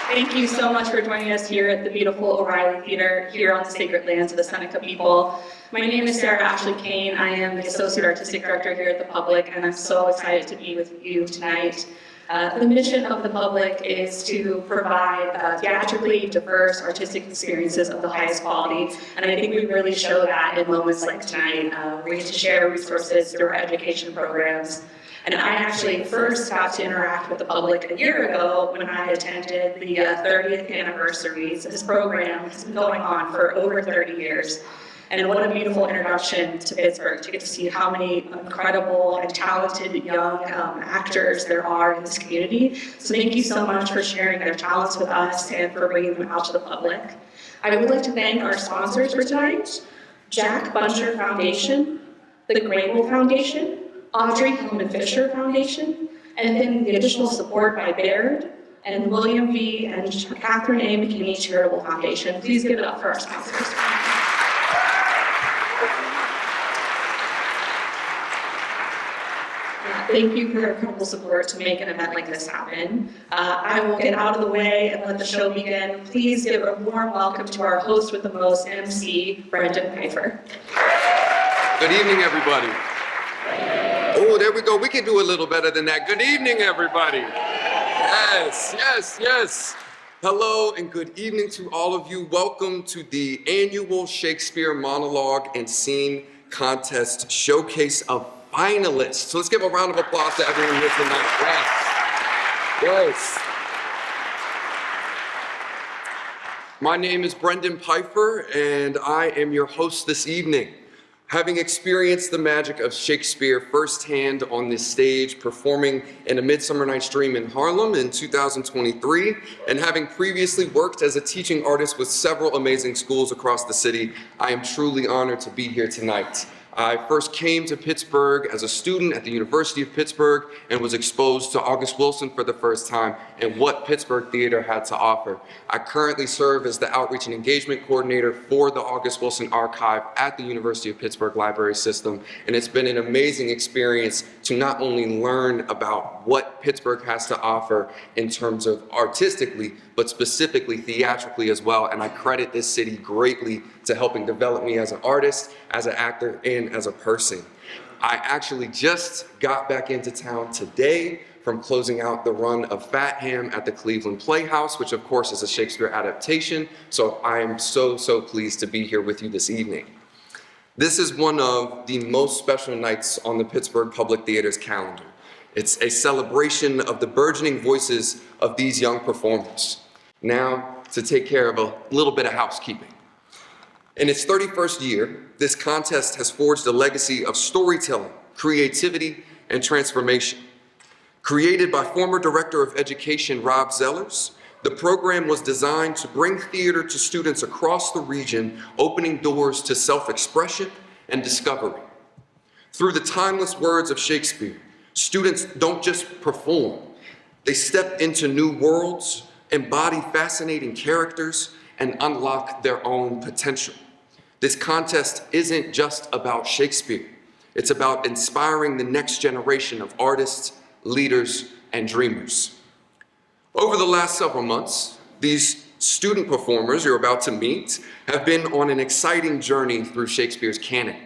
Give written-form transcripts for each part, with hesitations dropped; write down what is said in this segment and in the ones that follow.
Thank you so much for joining us here at the beautiful O'Reilly Theater here on the sacred lands of the Seneca People. My name is Sarah Ashley Cain. I am the Associate Artistic Director here at the Public, and I'm so excited to be with you tonight. The mission of the Public is to provide theatrically diverse artistic experiences of the highest quality, and I think we really show that in moments like tonight. We get to share resources through our education programs. And I actually first got to interact with the Public a year ago when I attended the 30th anniversary. So this program has been going on for over 30 years. And what a beautiful introduction to Pittsburgh, to get to see how many incredible and talented young actors there are in this community. So thank you so much for sharing their talents with us and for bringing them out to the public. I would like to thank our sponsors for tonight, Jack Buncher Foundation, the Grable Foundation, Audrey Hillman Fisher Foundation, and then the additional support by Baird and William V. and Catherine A. McKinney Charitable Foundation. Please give it up for our sponsors. Thank you for your incredible support to make an event like this happen. I will get out of the way and let the show begin. Please give a warm welcome to our host with the most, MC, Brenden Peifer. Good evening, everybody. Oh, there we go. We can do a little better than that. Good evening, everybody. Yes, yes, yes. Hello and good evening to all of you. Welcome to the annual Shakespeare Monologue and Scene Contest Showcase of Finalists. So let's give a round of applause to everyone here tonight. Yes. Yes. My name is Brenden Peifer, and I am your host this evening. Having experienced the magic of Shakespeare firsthand on this stage, performing in A Midsummer Night's Dream in Harlem in 2023, and having previously worked as a teaching artist with several amazing schools across the city, I am truly honored to be here tonight. I first came to Pittsburgh as a student at the University of Pittsburgh and was exposed to August Wilson for the first time and what Pittsburgh theater had to offer. I currently serve as the Outreach and Engagement Coordinator for the August Wilson Archive at the University of Pittsburgh Library System, and it's been an amazing experience to not only learn about what Pittsburgh has to offer in terms of artistically, but specifically theatrically as well, and I credit this city greatly to helping develop me as an artist, as an actor, and as a person. I actually just got back into town today from closing out the run of Fat Ham at the Cleveland Playhouse, which of course is a Shakespeare adaptation, so I am so pleased to be here with you this evening. This is one of the most special nights on the Pittsburgh Public Theater's calendar. It's a celebration of the burgeoning voices of these young performers. Now, to take care of a little bit of housekeeping. In its 31st year, this contest has forged a legacy of storytelling, creativity, and transformation. Created by former Director of Education Rob Zellers, the program was designed to bring theater to students across the region, opening doors to self-expression and discovery. Through the timeless words of Shakespeare, students don't just perform, they step into new worlds, embody fascinating characters, and unlock their own potential. This contest isn't just about Shakespeare. It's about inspiring the next generation of artists, leaders, and dreamers. Over the last several months, these student performers you're about to meet have been on an exciting journey through Shakespeare's canon.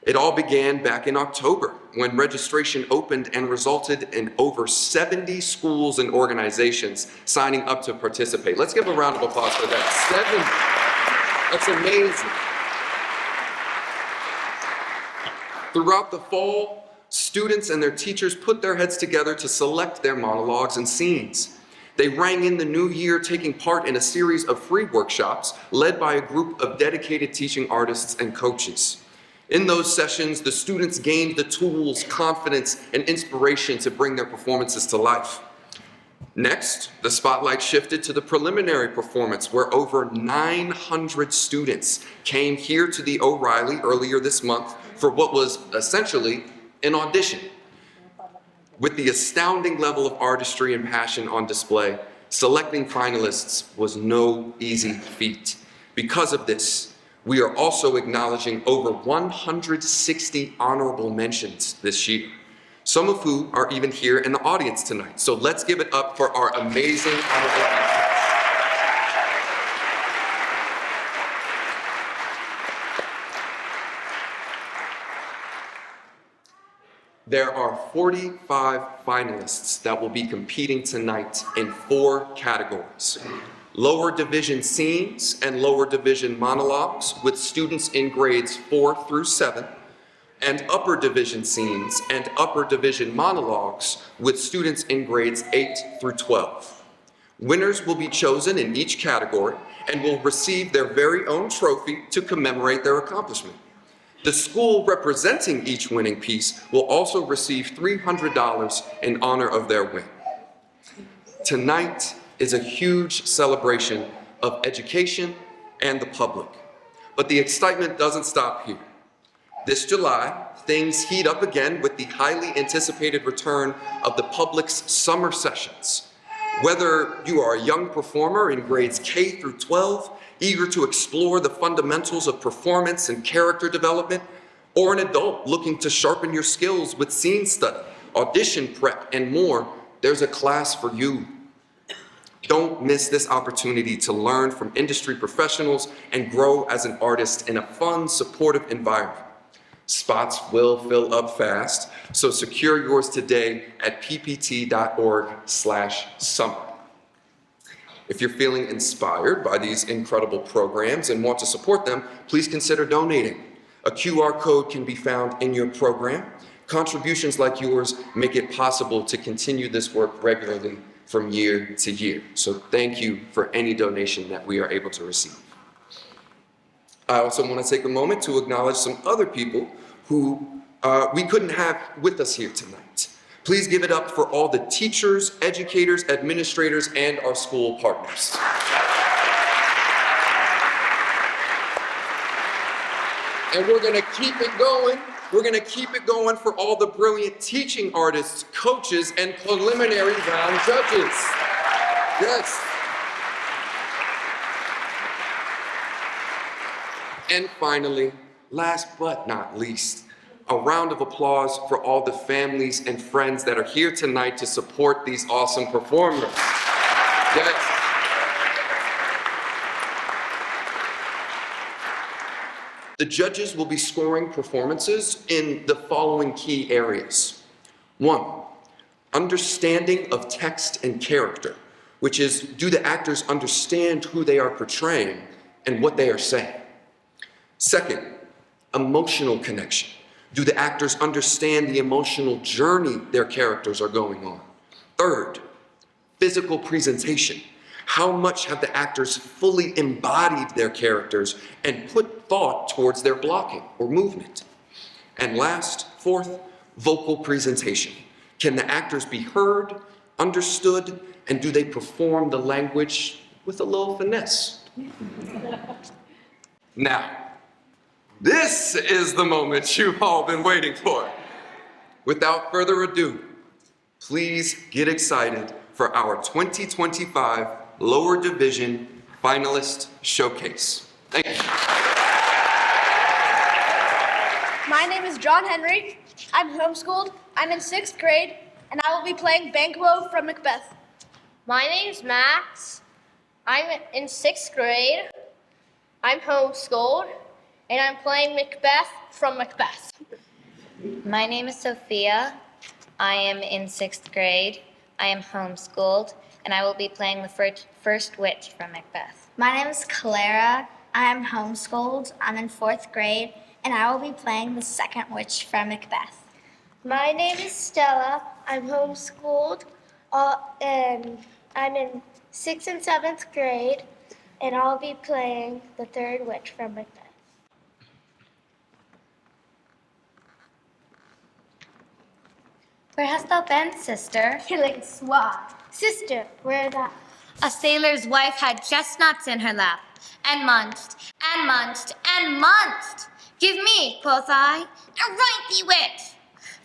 It all began back in October when registration opened and resulted in over 70 schools and organizations signing up to participate. Let's give a round of applause for that. 70. That's amazing. Throughout the fall, students and their teachers put their heads together to select their monologues and scenes. They rang in the new year, taking part in a series of free workshops led by a group of dedicated teaching artists and coaches. In those sessions, the students gained the tools, confidence, and inspiration to bring their performances to life. Next, the spotlight shifted to the preliminary performance, where over 900 students came here to the O'Reilly earlier this month for what was essentially an audition. With the astounding level of artistry and passion on display, selecting finalists was no easy feat. Because of this, we are also acknowledging over 160 honorable mentions this year, some of who are even here in the audience tonight. So let's give it up for our amazing honorable mentions. There are 45 finalists that will be competing tonight in 4 categories. Lower division scenes and lower division monologues with students in grades 4 through 7, and upper division scenes and upper division monologues with students in grades 8 through 12. Winners will be chosen in each category and will receive their very own trophy to commemorate their accomplishment. The school representing each winning piece will also receive $300 in honor of their win. Tonight is a huge celebration of education and the public, but the excitement doesn't stop here. This July, things heat up again with the highly anticipated return of the public's summer sessions. Whether you are a young performer in grades K through 12, eager to explore the fundamentals of performance and character development, or an adult looking to sharpen your skills with scene study, audition prep, and more, there's a class for you. Don't miss this opportunity to learn from industry professionals and grow as an artist in a fun, supportive environment. Spots will fill up fast, so secure yours today at ppt.org/summer. If you're feeling inspired by these incredible programs and want to support them, please consider donating. A QR code can be found in your program. Contributions like yours make it possible to continue this work regularly from year to year. So thank you for any donation that we are able to receive. I also want to take a moment to acknowledge some other people who we couldn't have with us here tonight. Please give it up for all the teachers, educators, administrators, and our school partners. And we're gonna keep it going. We're gonna keep it going for all the brilliant teaching artists, coaches, and preliminary round judges. Yes. And finally, last but not least, a round of applause for all the families and friends that are here tonight to support these awesome performers. Yes. The judges will be scoring performances in the following key areas. 1, understanding of text and character, which is, do the actors understand who they are portraying and what they are saying? 2nd, emotional connection. Do the actors understand the emotional journey their characters are going on? 3rd, physical presentation. How much have the actors fully embodied their characters and put thought towards their blocking or movement? And last, 4th, vocal presentation. Can the actors be heard, understood, and do they perform the language with a little finesse? Now, this is the moment you've all been waiting for. Without further ado, please get excited for our 2025 Lower Division Finalist Showcase. Thank you. My name is John Henry. I'm homeschooled. I'm in 6th grade, and I will be playing Banquo from Macbeth. My name's Max. I'm in 6th grade. I'm homeschooled, and I'm playing Macbeth from Macbeth. My name is Sophia. I am in 6th grade. I am homeschooled, and I will be playing the first witch from Macbeth. My name is Clara. I am homeschooled. I'm in 4th grade, and I will be playing the second witch from Macbeth. My name is Stella. I'm homeschooled, and I'm in 6th and 7th grade, and I'll be playing the third witch from Macbeth. Where hast thou been, sister? Killing swine. Sister, where thou? A sailor's wife had chestnuts in her lap, and munched, and munched, and munched. Give me, quoth I, a right thee wit.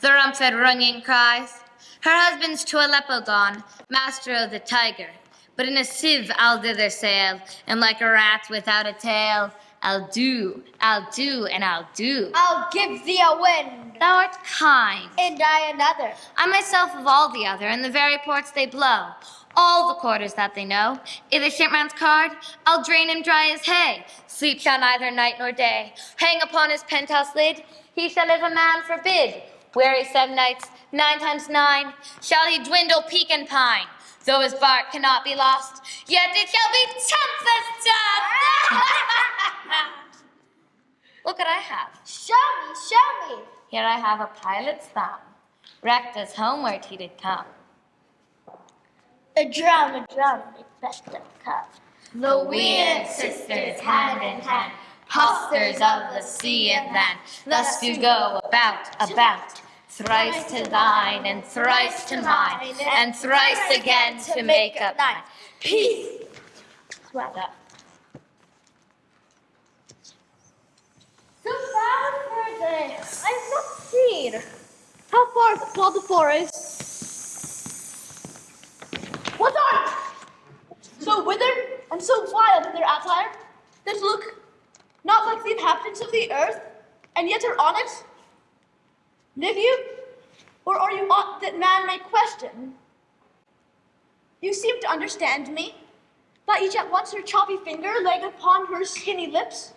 The rump-fed runging cries. Her husband's to Aleppo gone, master of the tiger. But in a sieve I'll thither sail, and like a rat without a tail, I'll do, and I'll do. I'll give thee a wind, Thou art kind. and I another. I myself of all the other, and the very ports they blow, all the quarters that they know. I' the shipman's card, I'll drain him dry as hay. Sleep shall neither night nor day. Hang upon his penthouse lid, he shall if a man forbid. Weary 7 nights, 9 times 9, shall he dwindle peak and pine. Though his bark cannot be lost, yet it shall be Tempest dust. Look what I have. Show me. Here I have a pilot's thumb, wrecked as homeward he did come. A drum, Macbeth doth come. The weird sisters, hand in hand, hosters of the sea and land, thus do go about, thrice to thine, and thrice to mine, and thrice again to make up mine. Peace. Weather. So far for this. I've not seen. How far is it called the forest? What are you? So withered and so wild in their attire that look not like the inhabitants of the earth, and yet are on it? Live you? Or are you aught that man may question? You seem to understand me, by each at once her choppy finger laid upon her skinny lips.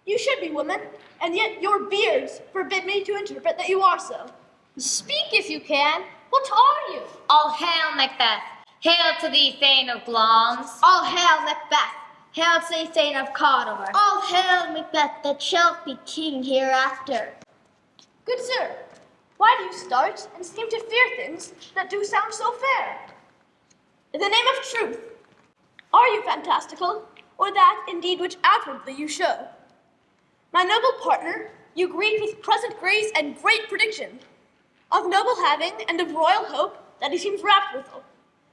You should be woman, and yet your beards forbid me to interpret that you are so. Speak if you can. What are you? All hail, Macbeth. Hail to thee, Thane of Glamis. All hail Macbeth. Hail to thee, Thane of Cawdor. All hail Macbeth that shalt be king hereafter. Good sir, why do you start and seem to fear things that do sound so fair? In the name of truth, are you fantastical, or that indeed which outwardly you show? My noble partner, you greet with present grace and great prediction, of noble having and of royal hope that he seems rapt withal,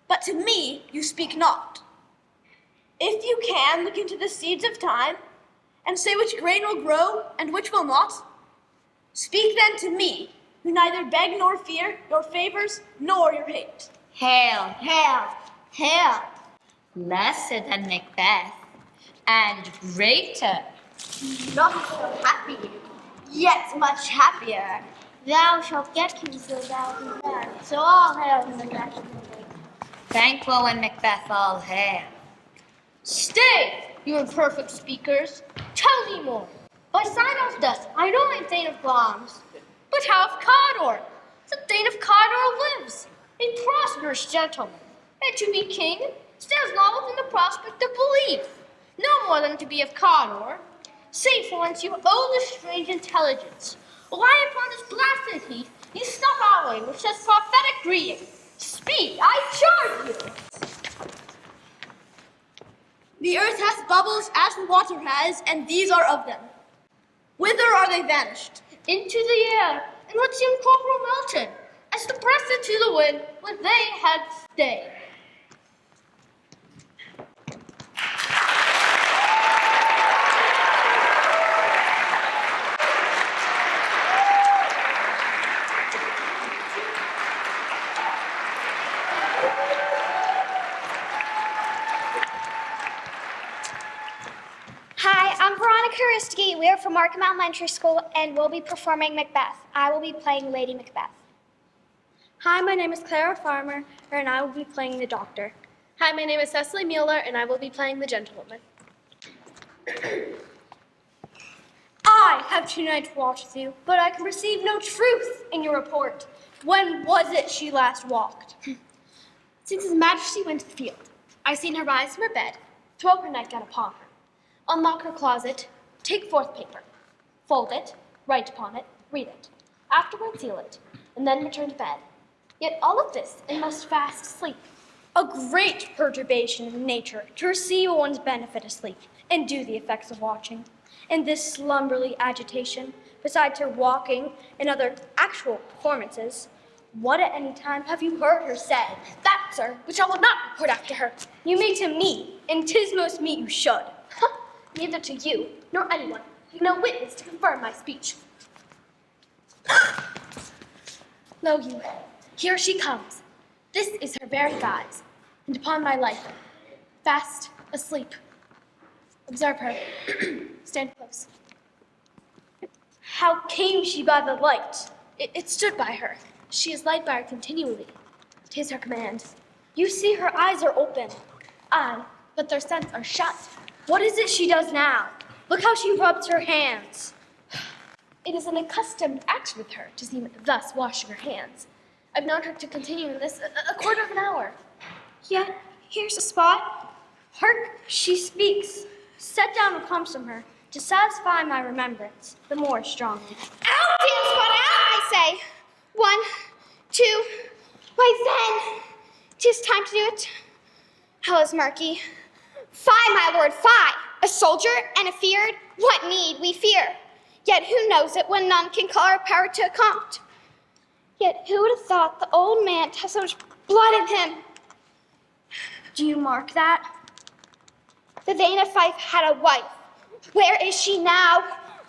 but to me you speak not. If you can look into the seeds of time, and say which grain will grow and which will not, speak then to me, who neither beg nor fear your favors nor your hate. Hail. Hail. Lesser than Macbeth, and greater. Not so happy, yet much happier. Thou shalt get king, so thou be glad. So all hail Macbeth. Thankful and Macbeth all hail. Stay, you imperfect speakers. Tell me more. By sign of death, I know I'm Thane of Glamis. But how of Cawdor? The Thane of Cawdor lives, a prosperous gentleman. And to be king stands not within the prospect of belief. No more than to be of Cawdor. Say for once you owe this strange intelligence. Lie upon this blasted heath, you stop our way with such prophetic greeting. Speak, I charge you. The earth hath bubbles as the water has, and these are of them. Whither are they vanished? Into the air, in what seemed corporal mountain, as to press it to the wind, where they had stayed. Hi, I'm Veronica Risky. We are from Markham Elementary School, and we'll be performing Macbeth. I will be playing Lady Macbeth. Hi, my name is Clara Farmer, and I will be playing the doctor. Hi, my name is Cecily Mueller, and I will be playing the gentlewoman. I have 2 nights watch with you, but I can perceive no truth in your report. When was it she last walked? Since His Majesty went to the field, I've seen her rise from her bed, throw her nightgown upon her, unlock her closet, take forth paper, fold it, write upon it, read it, afterward seal it, and then return to bed. Yet all of this in most fast sleep. A great perturbation of nature to receive one's benefit asleep and do the effects of watching. And this slumberly agitation, besides her walking and other actual performances, what at any time have you heard her say? That, sir, which I will not report after her. You may to me, and 'tis most meet you should. Neither to you, nor anyone, no witness to confirm my speech. Lo you, here she comes. This is her very guise, and upon my life, fast asleep. Observe her. Stand close. How came she by the light? It stood by her. She is light by her continually. 'Tis her command. You see her eyes are open. Aye, but their sense are shut. What is it she does now? Look how she rubs her hands. It is an accustomed action with her to seem thus washing her hands. I've known her to continue in this a quarter of an hour. Yet, here's a spot. Hark, she speaks. Set down and comes from her to satisfy my remembrance the more strongly. Out, dance spot, out, I say. 1, 2, why then, 'tis time to do it. Hellas, Marquis. Fie, my lord, fie. A soldier and a feared, what need we fear? Yet who knows it when none can call our power to account? Yet who would have thought the old man to have so much blood in him? Do you mark that? The Thane of Fife had a wife. Where is she now?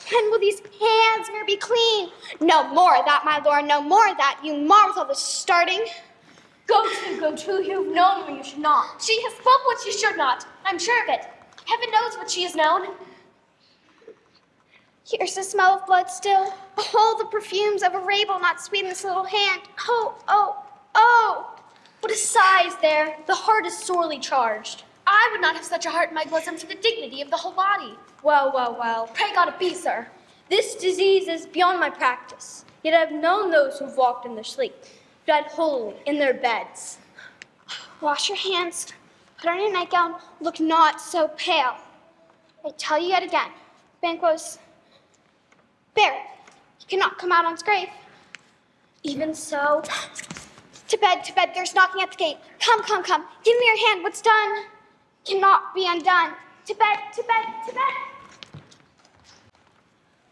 When will these hands ne'er be clean? No more of that, my lord, no more of that. You mar with all the starting. Go to, you've known what you should not. She has spoke what she should not. I'm sure of it. Heaven knows what she has known. Here's the smell of blood still. Behold the perfumes of a rabble not sweet in this little hand. Oh, oh, oh. What a sigh is there. The heart is sorely charged. I would not have such a heart in my bosom for the dignity of the whole body. Well. Pray God it be, sir. This disease is beyond my practice. Yet I have known those who've walked in their sleep, died wholly in their beds. Wash your hands. Put on your nightgown. Look not so pale. I tell you yet again, Banquo's bare. He cannot come out unscathed. Even so, To bed, there's knocking at the gate. Come. Give me your hand, what's done cannot be undone. To bed.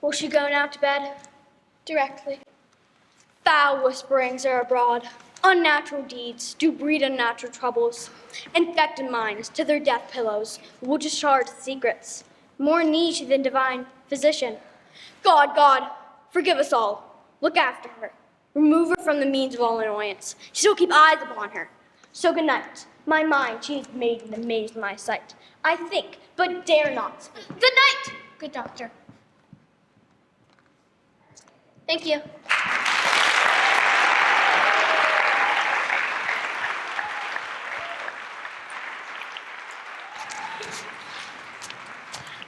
will she go now to bed? Directly. Foul whisperings are abroad. Unnatural deeds do breed unnatural troubles. Infected minds to their death pillows will discharge secrets. More niche than divine physician. God, forgive us all. Look after her. Remove her from the means of all annoyance. Still keep eyes upon her. So good night. My mind she is made and amazed in my sight. I think, but dare not speak. Good night, good doctor. Thank you.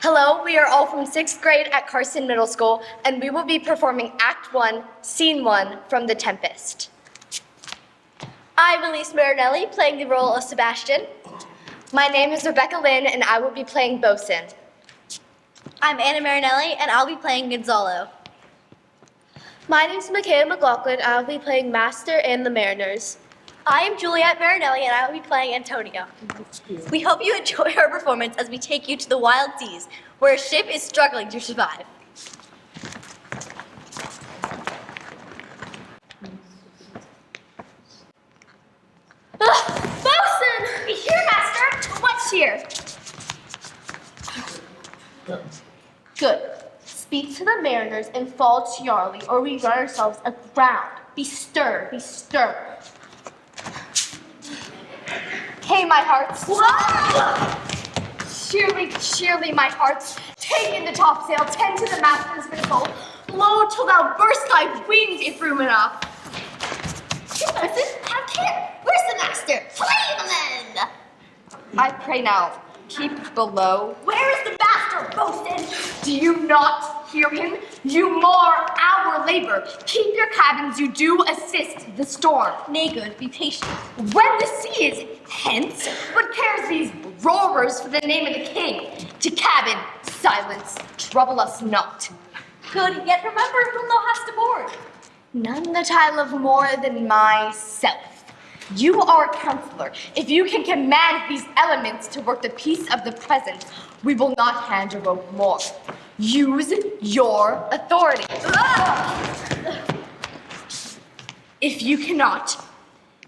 Hello, we are all from 6th grade at Carson Middle School, and we will be performing Act 1, Scene 1 from The Tempest. I'm Elise Marinelli, playing the role of Sebastian. My name is Rebecca Lynn, and I will be playing Bosun. I'm Anna Marinelli, and I'll be playing Gonzalo. My name is Michaela McLaughlin, and I'll be playing Master and the Mariners. I am Juliet Marinelli, and I will be playing Antonio. We hope you enjoy our performance as we take you to the wild seas, where a ship is struggling to survive. Bosun! Be here, master! What's here? Good. Speak to the Mariners and fall to Yarley, or we run ourselves aground. Be stirred. Hey, my hearts. Cheerly, my hearts. Take in the topsail, tend to the master's vessel. Blow till thou burst thy wings, if room enough. Bosun, have care. Where's the master? Play the men! I pray now, keep below. Where is the master, Bosun? Do you not hear him? You mar our labor. Keep your cabins, you do assist the storm. Nay, good, be patient. When the sea is hence, what cares these roarers for the name of the king? To cabin, silence, trouble us not. Good, yet remember whom thou hast aboard. None that I love more than myself. You are a counselor. If you can command these elements to work the peace of the present, we will not hand a rope more. Use your authority. If you cannot,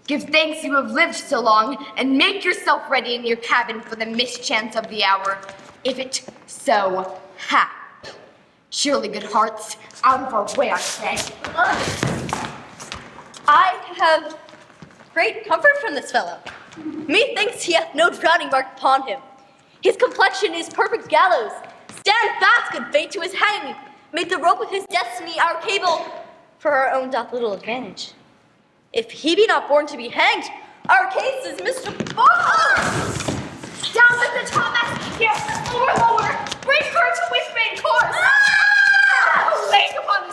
give thanks you have lived so long, and make yourself ready in your cabin for the mischance of the hour, if it so hap. Surely, good hearts, out of our way, I say. I have great comfort from this fellow. Methinks he hath no drowning mark upon him. His complexion is perfect gallows. Stand fast, good fate, to his hanging. Make the rope with his destiny our cable, for our own doth little advantage. If he be not born to be hanged, our case is Mr. Down with the topmast! Yes, lower! Bring her to withmain course! Lay upon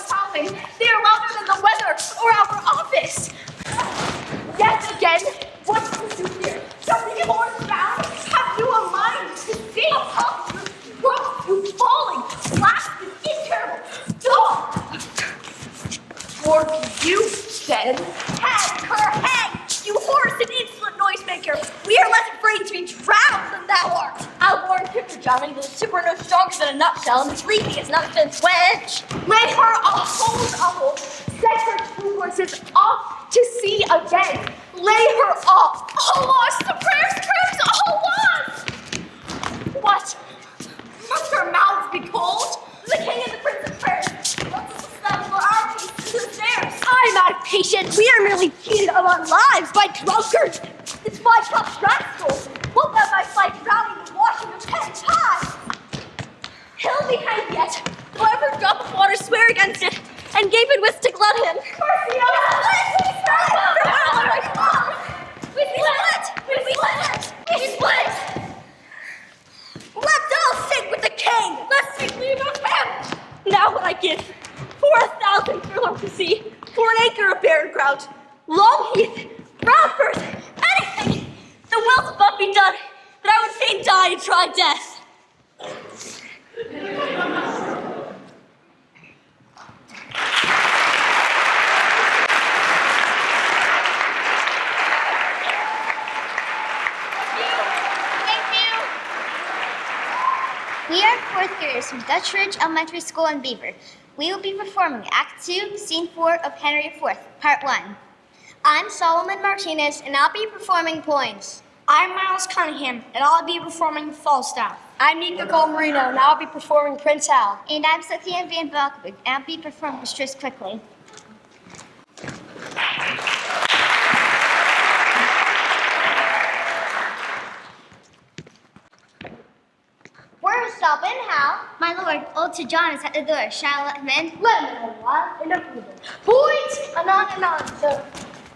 charming, the super no stronger than a nutshell, and the sleepy is not than wedge. Lay her a hold, set her two horses off to sea again. Lay her off. All lost, the prayers trims, all lost. What? Must her mouths be cold? The king and the prince of prayers. Let us stand for our peace to theirs. I'm not patient. We are merely cheated of our lives by drunkards. It's my tough rascals. Wilt thou my fight drowning and washing of 10 times? He'll be hanged yet. Though every drop of water swear against it, and gave it with to glut him. Mercy on us! We split! Let's all sink with the king! Let's take leave of him! Now what I give? 4,000 furlongs to sea, for an acre of barren ground, long heath, brown first, anything! The will's above be done, that I would fain die and try death. We are fourth graders from Dutch Ridge Elementary School in Beaver. We will be performing Act 2, Scene 4 of Henry IV, Part 1. I'm Solomon Martinez, and I'll be performing poems. I'm Miles Cunningham, and I'll be performing Falstaff. I'm Nick Nicole Marino, and I'll be performing Prince Hal. And I'm Sophia Van Valkenburg, and I'll be performing Mistress Quickly. We're stopping, Hal. My lord, old Sir John is at the door. Shall I let him in? Let me know why, and open the door. Boys, anon, so.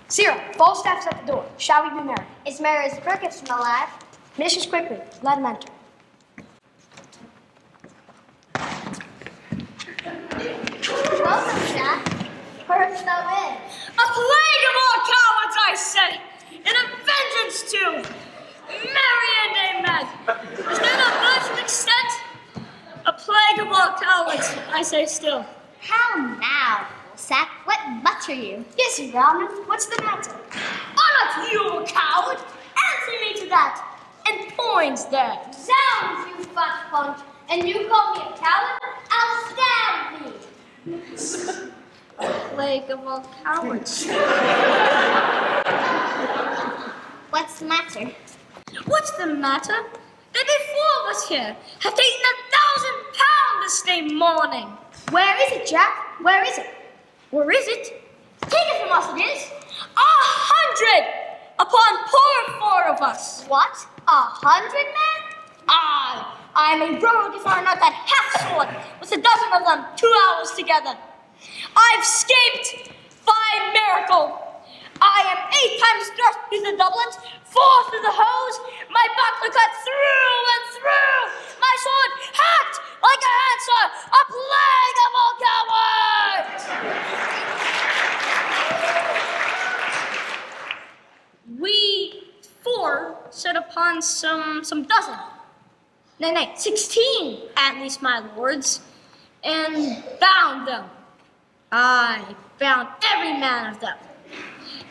Sarah, Falstaff's at the door. Shall we be married? Is Mary's Ferguson alive? Mrs. Quickly, let him enter. Welcome, Jack. First up in. A plague of all cowards, I say, and a vengeance too. Marry and amen. Is there no virtue extent? A plague of all cowards, I say still. How now, Sack? What mutter you? Yes, Your Honor, what's the matter? Are not you a coward? Answer me to that. And points there. Zounds, you fat punk! And you call me a coward? I'll stab thee! A plague of all cowards. What's the matter? What's the matter? There be 4 of us here have taken £1,000 this day morning. Where is it, Jack? Where is it? Where is it? Take it from us, it is. 100 upon poor 4 of us. What? 100 men? Aye, I am a rogue if I are not that half-sword with a dozen of them 2 hours together. I've escaped by miracle. I am 8 times thrust through the doublets, 4 through the hose, my buckler cut through and through, my sword hacked like a handsaw, a plague of all cowards! We 4 set upon some dozen, nay, 16 at least, my lords, and bound them. I bound every man of them.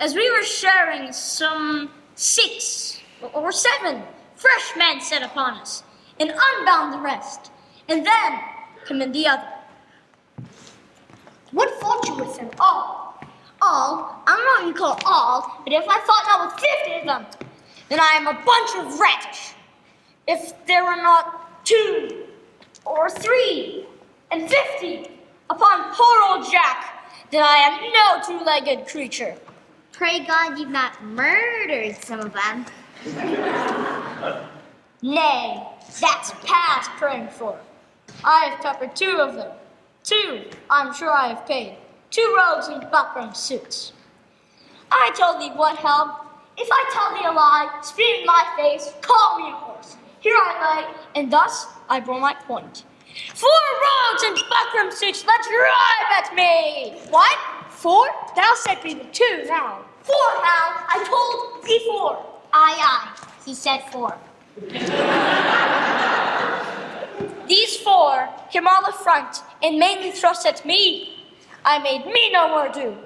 As we were sharing, some 6 or 7 fresh men set upon us, and unbound the rest, and then come in the other. What fought you with them all? All? I don't know what you call all, but if I fought not with 50 of them, then I am a bunch of radish. If there were not 2 or 3 and 50 upon poor old Jack, then I am no two-legged creature. Pray God you've not murdered some of them. Nay, that's past praying for. I have peppered 2 of them. 2, I'm sure I have paid. 2 rogues in buckram suits. I tell thee what, Hal, if I tell thee a lie, spit in my face, call me a horse. Here I lay, and thus I bore my point. 4 rogues in buckram suits, let's drive at me! What? 4? Thou said be the 2 now. 4, Hal, I told thee 4. Aye, he said 4. These 4 came all affront and mainly thrust at me. I made me no more ado,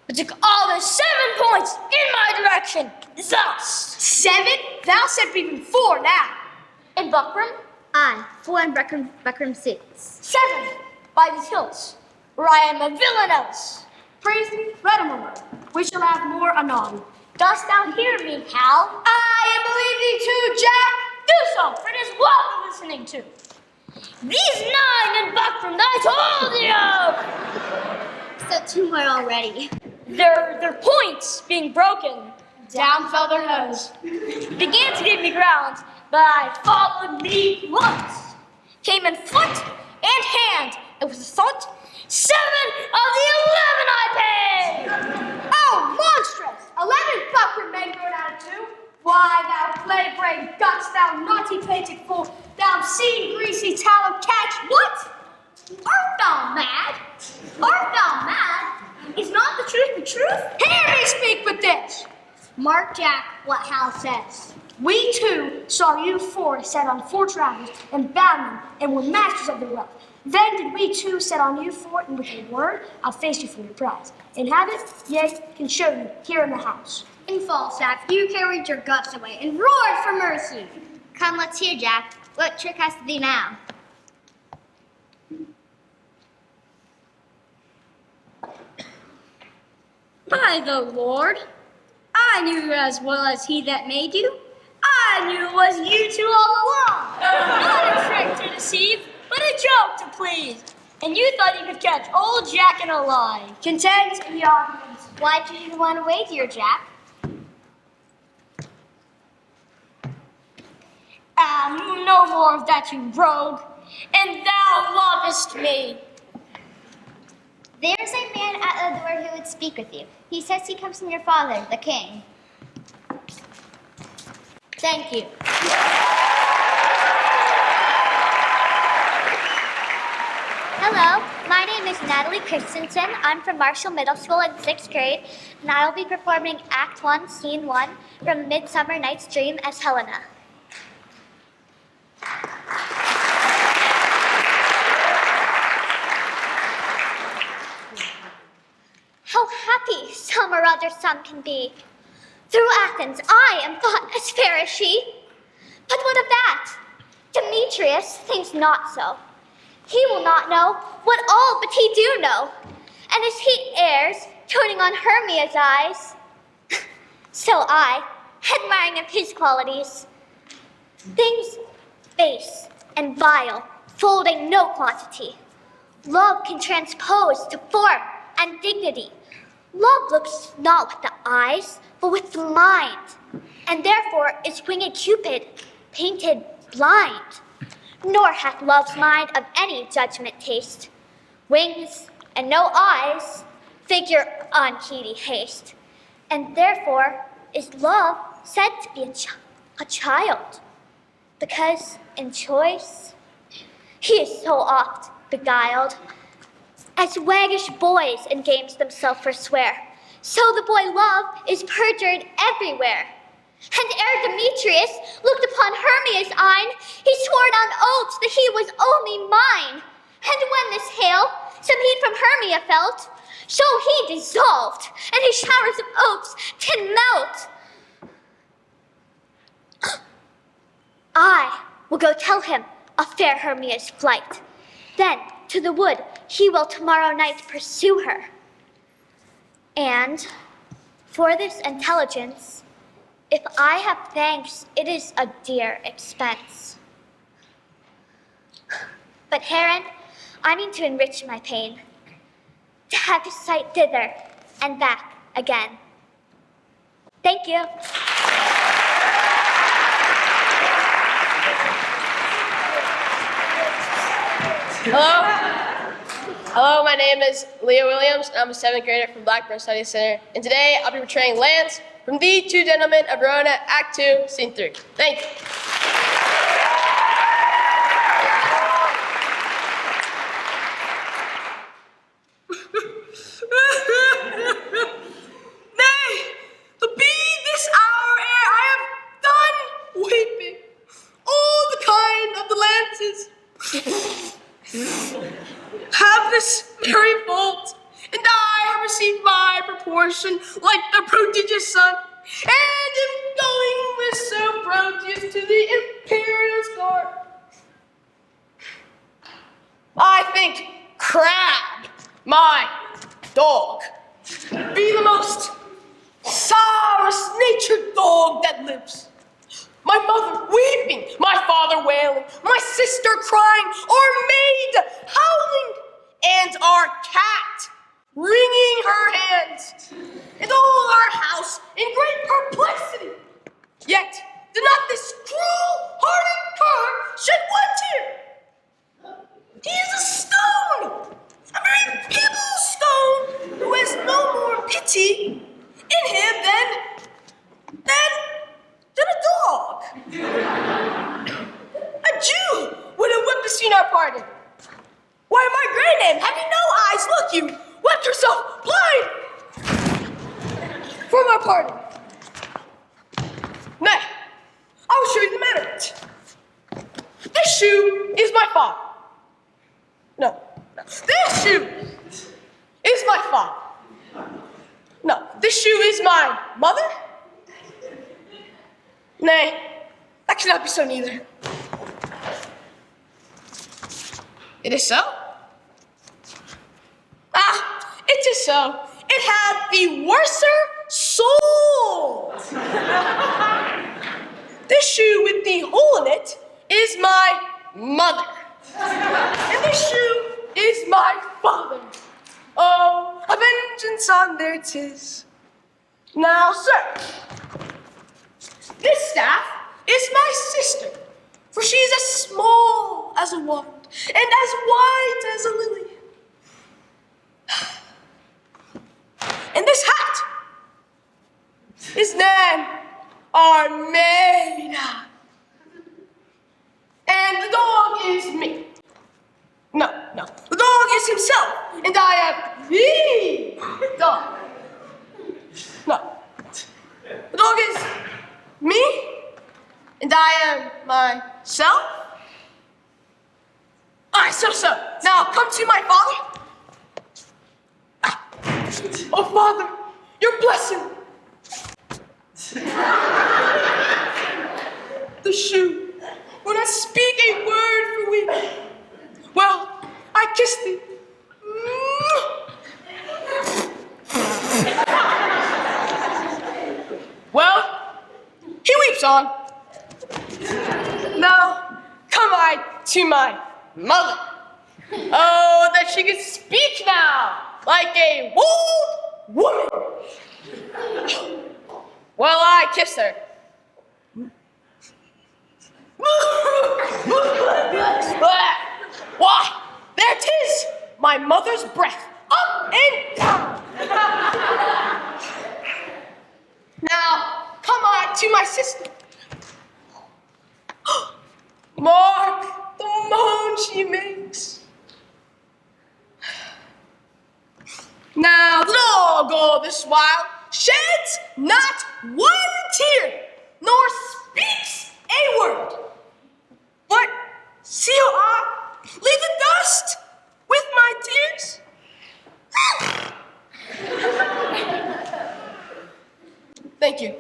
but took all the 7 points in my direction, thus. 7? Thou said be even 4 now. In buckram, I, 4 in Brookline 6. 7 by these hills, where I am a villain else. Praise me, read a moment. We shall have more anon. Dost thou hear me, Hal? I believe thee too, Jack. Do so, for it is well listening to. These 9 in Blackburn that I told you! So 2 more already. Their points being broken, down fell their nose. Began to give me ground, but I followed thee once. Came in foot and hand, and with a thought, 7 of the 11 I paid! Oh, monstrous! 11 Blackburn men grown out of 2? Why, thou clay-brained guts, thou naughty-pated fool, thou sea-greasy tallow catch, what? Art thou mad? Art thou mad? Is not the truth the truth? Hear me speak with this! Mark, Jack, what Hal says. We 2 saw you 4 set on 4 travelers and bound them and were masters of their wealth. Then did we 2 set on you 4 and with a word, I'll face you for your prize. And have it, yea, can show you here in the house. In Falstaff, you carried your guts away and roared for mercy. Come, let's hear, Jack. What trick hast thee now? By the Lord, I knew as well as he that made you. I knew it was you 2 all along. Not a trick to deceive, but a joke to please. And you thought you could catch old Jack in a lie. Content in the arguments. Why did you run away, dear Jack? No more of that, you rogue. And thou lovest me. There's a man at the door who would speak with you. He says he comes from your father, the king. Thank you. Hello, my name is Natalie Christianson. I'm from Marshall Middle School in 6th grade, and I will be performing Act 1, Scene 1 from Midsummer Night's Dream as Helena. How happy some or other some can be. Through Athens I am thought as fair as she. But what of that? Demetrius thinks not so. He will not know what all but he do know. And as he errs, turning on Hermia's eyes, so I, admiring of his qualities, things base and vile, folding no quantity. Love can transpose to form and dignity. Love looks not with the eyes, but with the mind, and therefore is winged Cupid painted blind. Nor hath love's mind of any judgment taste. Wings and no eyes figure unheedy haste, and therefore is love said to be a child, because in choice he is so oft beguiled. As waggish boys in games themselves forswear, so the boy love is perjured everywhere. And ere Demetrius looked upon Hermia's eyne, he swore on oaths that he was only mine. And when this hail some heat from Hermia felt, so he dissolved, and his showers of oaths did melt. I will go tell him of fair Hermia's flight. Then to the wood he will tomorrow night pursue her. And for this intelligence, if I have thanks, it is a dear expense. But Heron, I mean to enrich my pain, to have his sight thither and back again. Thank you. Hello, my name is Leah Williams, and I'm a 7th grader from Blackburn Study Center. And today I'll be portraying Lance from The Two Gentlemen of Verona, Act 2, Scene 3. Thank you. Nay, be this hour ere I have done weeping all the kind of the lances. Have this very fault, and I have received my proportion like the prodigious son, and am going with Sir Proteus to the imperial court. think Crab, my dog, be the most sorrowous-natured dog that lives. My mother weeping, my father wailing, my sister crying, our maid howling, and our cat wringing her hands, and all our house in great perplexity. Yet did not this cruel-hearted cur shed one tear. He is a stone, a very pebble stone, who has no more pity in him than a dog. A Jew would have wept to see our parting. Why, my grandam, having no eyes, look you, wept herself blind from our parting. Nay, I will show you the manner of it. This shoe is my father. No. This shoe is my father. No, this shoe is my mother. Nay, that cannot be so neither. It is so? It is so. It had the worser soul. This shoe with the hole in it is my mother. And this shoe is my father. Oh, a vengeance on their 'tis. Now, sir, this staff is my sister, for she is as small as a wand and as white as a lily. And this hat is Nan, our maid. And the dog is me. No, the dog is himself, and I am the dog. No, the dog is me, and I am myself. Aye, so. Now come to my father. Oh, Father, your blessing. The shoe will not speak a word for weeping. Well, I kissed thee. Well, he weeps on. Now, come I to my mother. Oh, that she could speak now, like a old woman. Well, I kissed her. Why, there 'tis, my mother's breath, up and down. Now, come I to my sister. Mark the moan she makes. Now, the dog all this while sheds not one tear, nor speaks a word. But see how I leave the dust with my tears? Thank you.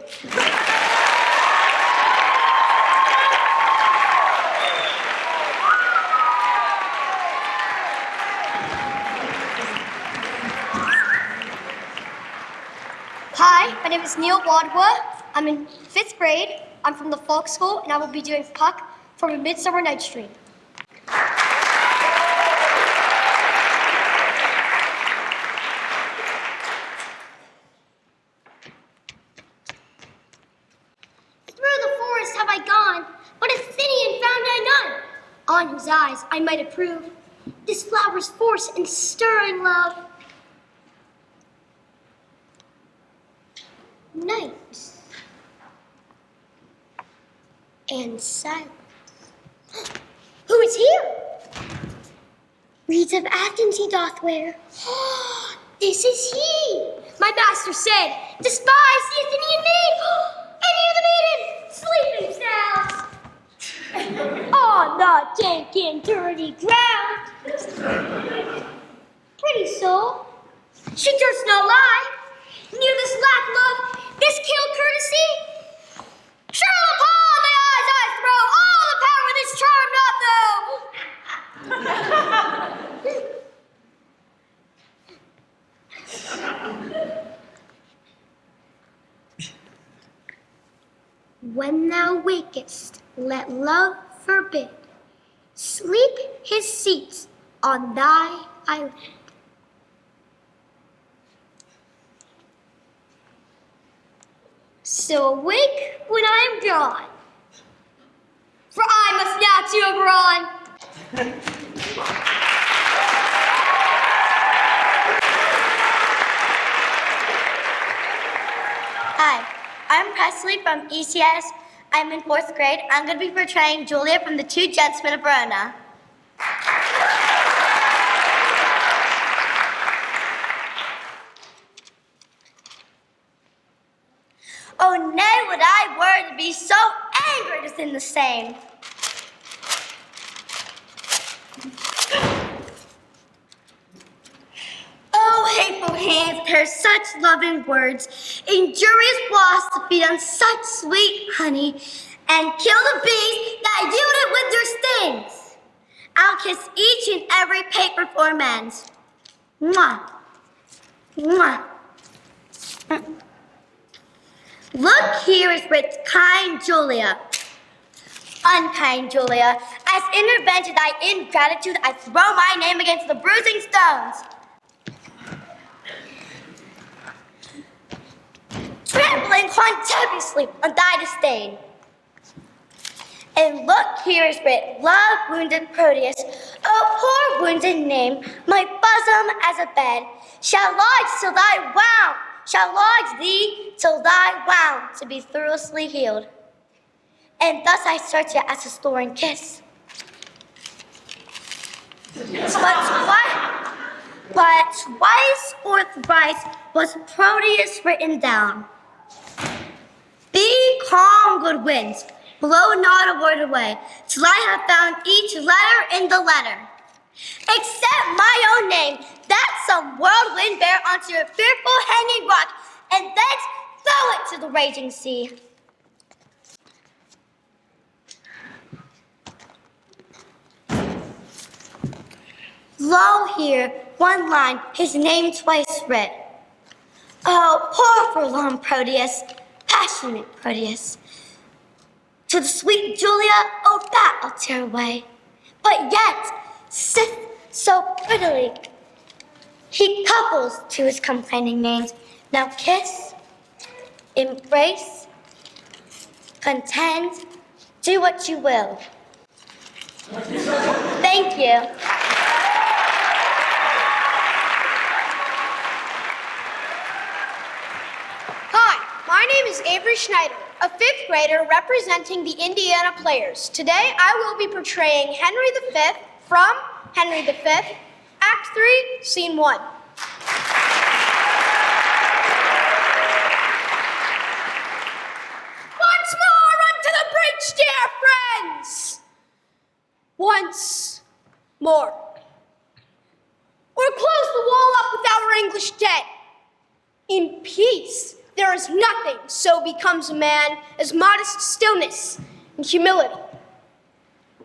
Hi, my name is Neal Wadhwa. I'm in 5th grade. I'm from the Falk School, and I will be doing Puck from A Midsummer Night's Dream. Through the forest have I gone, but Athenian found I none, on whose eyes I might approve this flower's force and stirring love. Night and silence. Who is here? Reeds of Athens he doth wear. This is he. My master said, despise the Athenian maid, and hear the maiden sleeping sounds. On the dank and dirty ground. Pretty soul, she durst not lie. Near this lack love, this kill courtesy. Sure upon the eyes I throw all the power this charm doth know. when thou wakest, let love forbid sleep his seat on thy eyelid. So awake when I am drawn, for I must now to Oberon. Hi, I'm Pressley from ECS. I'm in 4th grade. I'm going to be portraying Julia from The Two Gentlemen of Verona. Oh, nay, would I were to be so angry to sin the same. Oh, hateful hands, pair such loving words, injurious wasps to feed on such sweet honey, and kill the bees that yield it with their stings. I'll kiss each and every paper for amends. Mwah. Mwah. Look here is writ, kind Julia. Unkind Julia, as in revenge of thy ingratitude, I throw my name against the bruising stones. Trampling contemptuously on thy disdain. And look here is writ, love wounded Proteus, oh poor wounded name, my bosom as a bed, shall lodge till thy wound, shall lodge thee till thy wound to be thoroughly healed. And thus I search it as a storing kiss. But twice or thrice was Proteus written down. Be calm, good winds, blow not a word away, till I have found each letter in the letter. Except my own name, that some whirlwind bear onto a fearful hanging rock, and thence throw it to the raging sea. Lo here, one line, his name twice writ. Oh, poor forlorn Proteus, passionate Proteus. To the sweet Julia, oh that I'll tear away. But yet, sith so prettily, he couples to his complaining names. Now kiss, embrace, contend, do what you will. Thank you. Hi, my name is Avery Schneider, a 5th grader representing the Indiana Players. Today I will be portraying Henry V from Henry V, Act 3, Scene 1. Once more unto the breach, dear friends! Once more. Or close the wall up with our English dead. In peace, there is nothing so becomes a man as modest stillness and humility.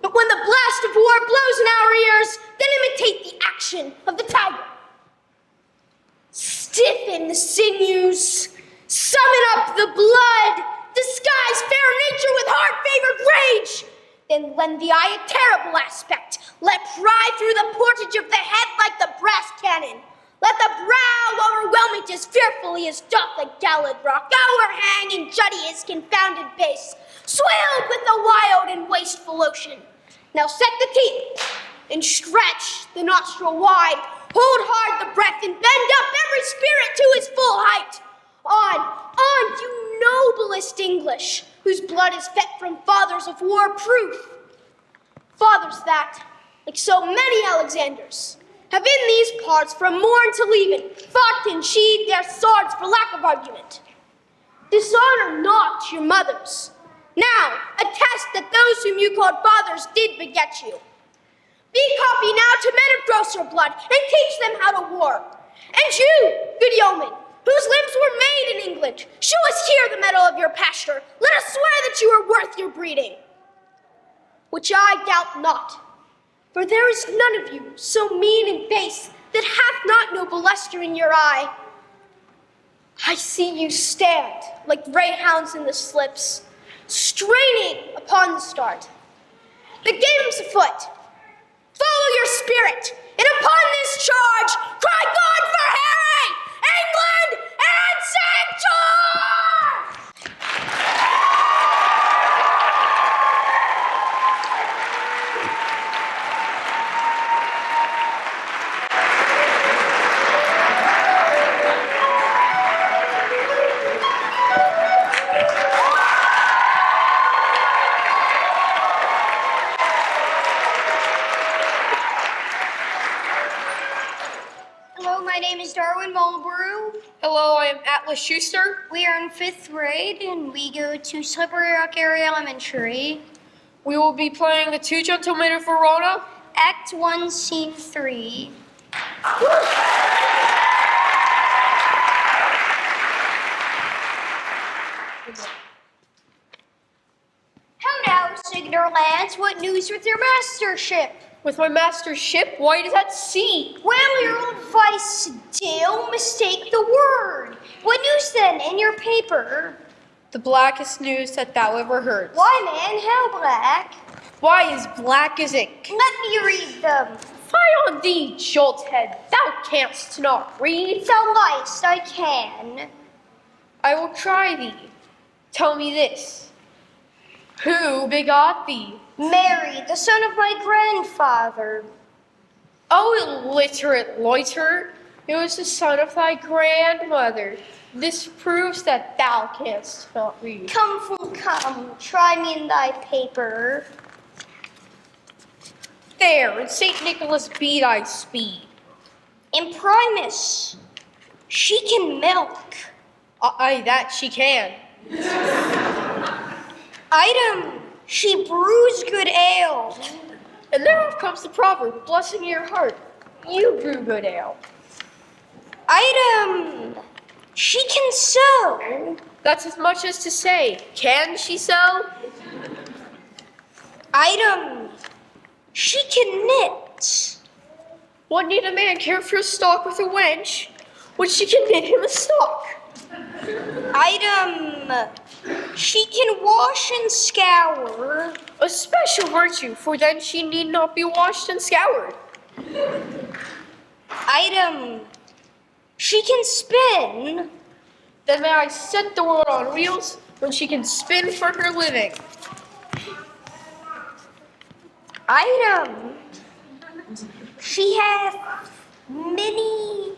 But when the blast of war blows in our ears, then imitate the action of the tiger. Stiffen the sinews, summon up the blood, disguise fair nature with hard-favored rage. Then lend the eye a terrible aspect. Let pry through the portage of the head like the brass cannon. Let the brow overwhelm it as fearfully as doth the galled rock. O'erhang and jutty his confounded base, swelled with the wild and wasteful ocean. Now set the teeth, and stretch the nostril wide. Hold hard the breath, and bend up every spirit to his full height. On, you noblest English, whose blood is fed from fathers of war proof. Fathers that, like so many Alexanders, have in these parts from morn till even fought and sheathed their swords for lack of argument. Dishonor not your mothers. Now, attest that those whom you called fathers did beget you. Be copy now to men of grosser blood, and teach them how to war. And you, good yeomen, whose limbs were made in England, show us here the mettle of your pasture. Let us swear that you are worth your breeding. Which I doubt not, for there is none of you so mean and base that hath not noble luster in your eye. I see you stand like greyhounds in the slips, straining upon the start. The game's afoot. Follow your spirit, and upon this charge, cry God for Harry, England, and St. George! Hello, my name is Darwin Mulbrew. Hello, I am Atlas Schuster. We are in 5th grade and we go to Slippery Rock Area Elementary. We will be playing The Two Gentlemen of Verona. Act 1, Scene 3. How now, Signor Lance? What news with your mastership? With my mastership, white as at sea. Well, your old vice still mistake the word. What news then in your paper? The blackest news that thou ever heard. Why, man, how black? Why, as black as ink. Let me read them. Fie on thee, jolthead, thou canst not read. Thou liest, I can. I will try thee. Tell me this. Who begot thee? Mary, the son of my grandfather. O illiterate loiterer, it was the son of thy grandmother. This proves that thou canst not read. Come, try me in thy paper. There, in St. Nicholas be thy speed. Imprimus, she can milk. Aye, that she can. Item, she brews good ale. And thereof comes the proverb, blessing your heart. You brew good ale. Item, she can sew. That's as much as to say, can she sew? Item, she can knit. What need a man care for a stock with a wench when she can knit him a stock? Item, she can wash and scour. A special virtue, for then she need not be washed and scoured. Item, she can spin. Then may I set the world on wheels when she can spin for her living. Item, she hath many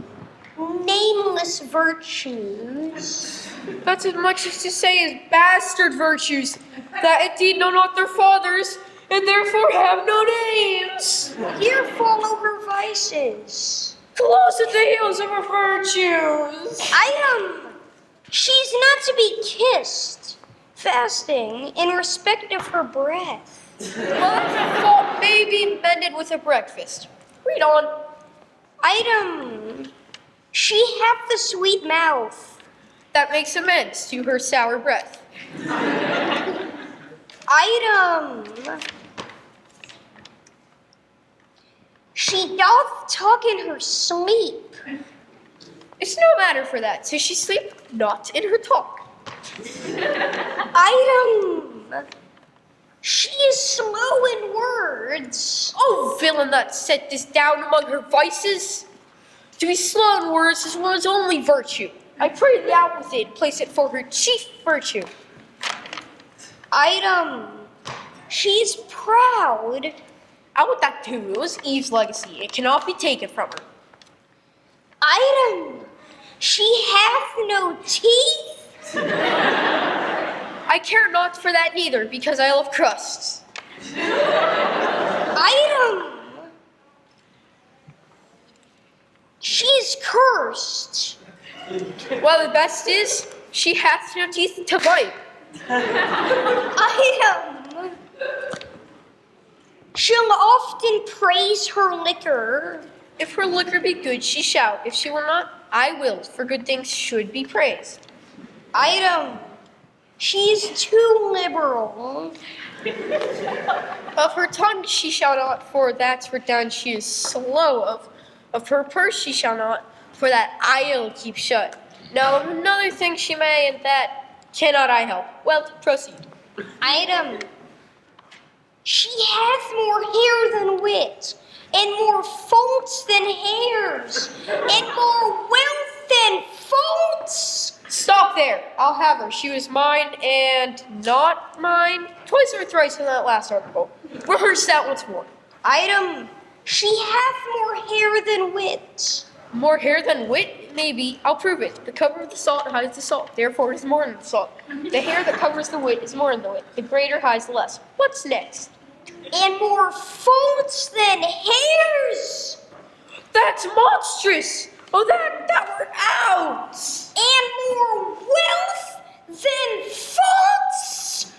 nameless virtues. That's as much as to say as bastard virtues, that indeed know not their fathers, and therefore have no names. Here follow her vices. Close at the heels of her virtues. Item, she's not to be kissed, fasting in respect of her breath. Fault may be mended with a breakfast. Read on. Item, she hath the sweet mouth. That makes amends to her sour breath. Item, she doth talk in her sleep. It's no matter for that, so she sleep not in her talk. Item, she is slow in words. Oh, villain that set this down among her vices. To be slow in words is one's only virtue. I pray thee out with it, place it for her chief virtue. Item, she's proud. Out with that too, it was Eve's legacy. It cannot be taken from her. Item, she hath no teeth. I care not for that neither, because I love crusts. Item, she's cursed. Well, the best is, she hath no teeth to bite. Item, she'll often praise her liquor. If her liquor be good, she shall. If she will not, I will, for good things should be praised. Item, she's too liberal. Of her tongue she shall not, for that's where down she is slow. Of her purse she shall not, for that I'll keep shut. Now of another thing she may, and that cannot I help. Well, proceed. Item. She has more hair than wit, and more faults than hairs, and more wealth than faults. Stop there. I'll have her. She was mine and not mine. Twice or thrice in that last article. Rehearse that once more. Item. She hath more hair than wit. More hair than wit? Maybe. I'll prove it. The cover of the salt hides the salt. Therefore, it is more than the salt. The hair that covers the wit is more than the wit. The greater hides the less. What's next? And more faults than hairs. That's monstrous. Oh, that were out. And more wealth than faults.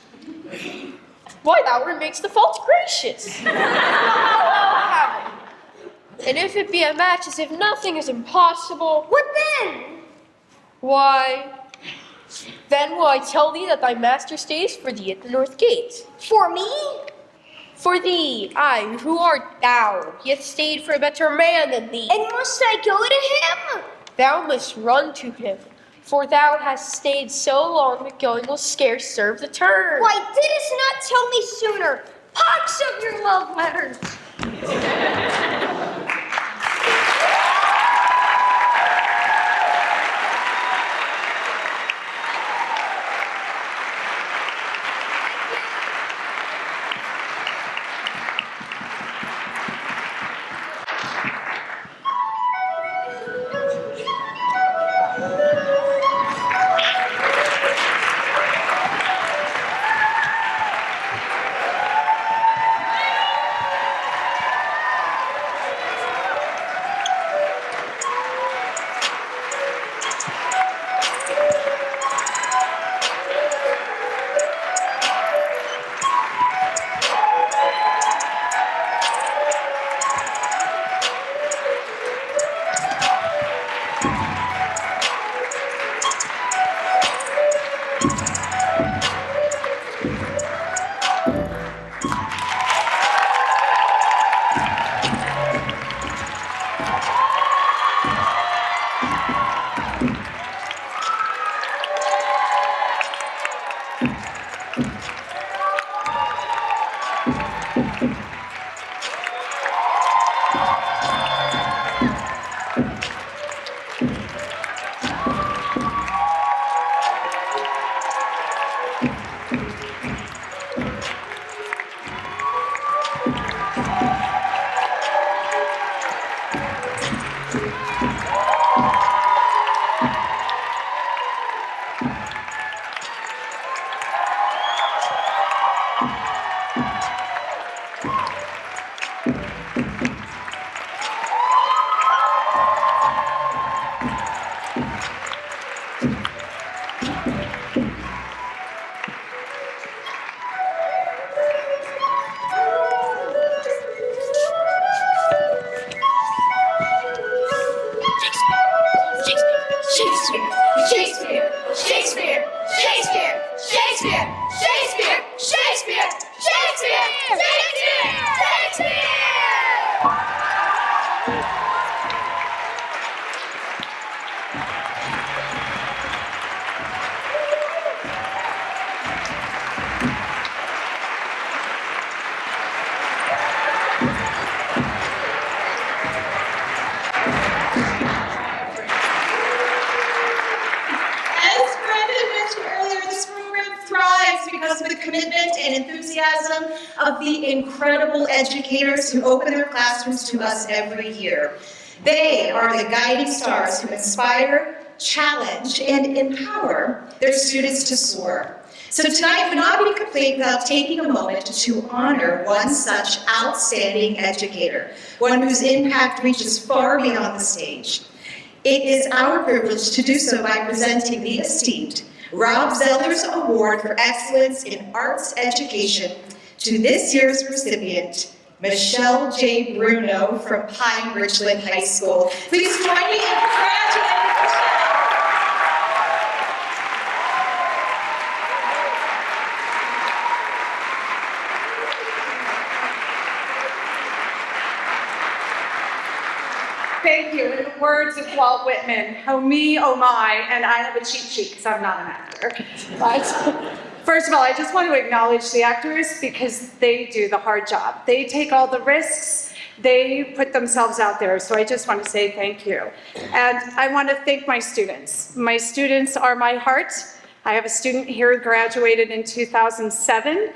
Why, that word makes the fault gracious. I'll have it. And if it be a match as if nothing is impossible, what then? Why, then will I tell thee that thy master stays for thee at the north gate. For me? For thee, aye, who art thou? He hath stayed for a better man than thee. And must I go to him? Thou must run to him, for thou hast stayed so long that going will scarce serve the turn. Why didst not tell me sooner? Pox of your love letters. Of the incredible educators who open their classrooms to us every year. They are the guiding stars who inspire, challenge, and empower their students to soar. So tonight would not be complete without taking a moment to honor one such outstanding educator, one whose impact reaches far beyond the stage. It is our privilege to do so by presenting the esteemed Rob Zeller's Award for Excellence in Arts Education to this year's recipient, Michelle J. Bruno from Pine-Richland High School. Please join me in congratulating Michelle. Thank you. In the words of Walt Whitman, oh me, oh my, and I have a cheat sheet because I'm not an actor. But First of all, I just want to acknowledge the actors because they do the hard job. They take all the risks. They put themselves out there. So I just want to say thank you. And I want to thank my students. My students are my heart. I have a student here who graduated in 2007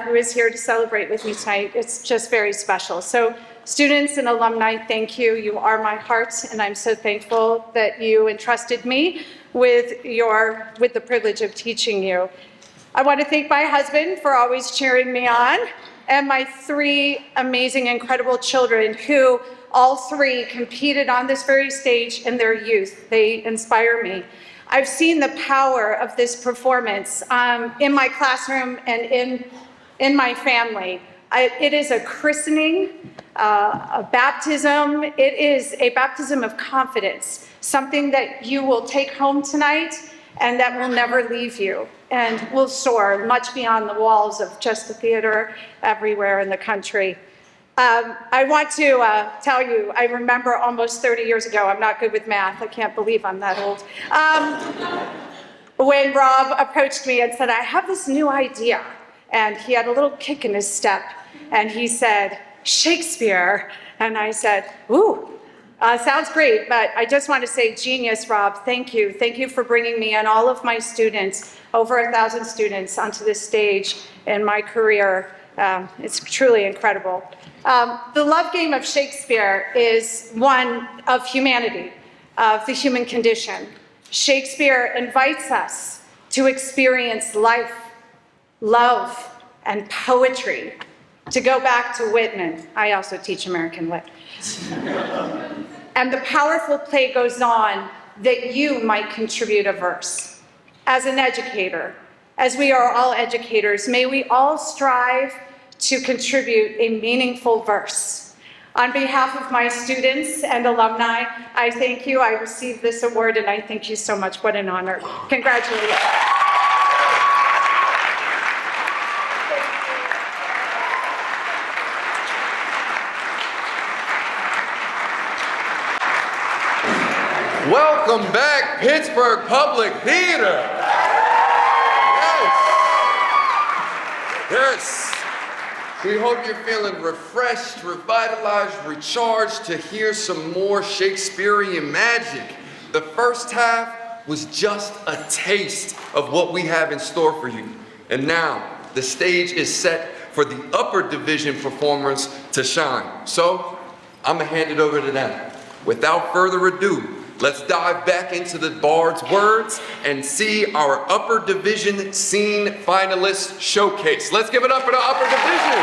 who is here to celebrate with me tonight. It's just very special. So students and alumni, thank you. You are my heart, and I'm so thankful that you entrusted me with the privilege of teaching you. I want to thank my husband for always cheering me on, and my 3 amazing, incredible children who all 3 competed on this very stage in their youth. They inspire me. I've seen the power of this performance in my classroom and in my family. It is a christening, a baptism. It is a baptism of confidence, something that you will take home tonight and that will never leave you and will soar much beyond the walls of just the theater everywhere in the country. I want to tell you, I remember almost 30 years ago, I'm not good with math, I can't believe I'm that old, when Rob approached me and said, I have this new idea. And he had a little kick in his step, and he said, Shakespeare. And I said, ooh, sounds great, but I just want to say, genius, Rob, thank you. Thank you for bringing me and all of my students, over 1,000 students, onto this stage in my career. It's truly incredible. The love game of Shakespeare is one of humanity, of the human condition. Shakespeare invites us to experience life, love, and poetry. To go back to Whitman, I also teach American Lit. And the powerful play goes on that you might contribute a verse. As an educator, as we are all educators, may we all strive to contribute a meaningful verse. On behalf of my students and alumni, I thank you. I received this award, and I thank you so much. What an honor. Congratulations. Welcome back, Pittsburgh Public Theater. Yes. We hope you're feeling refreshed, revitalized, recharged to hear some more Shakespearean magic. The first half was just a taste of what we have in store for you. And now the stage is set for the upper division performers to shine. So I'm gonna hand it over to them. Without further ado, let's dive back into the Bard's words and see our upper division scene finalist showcase. Let's give it up for the upper division.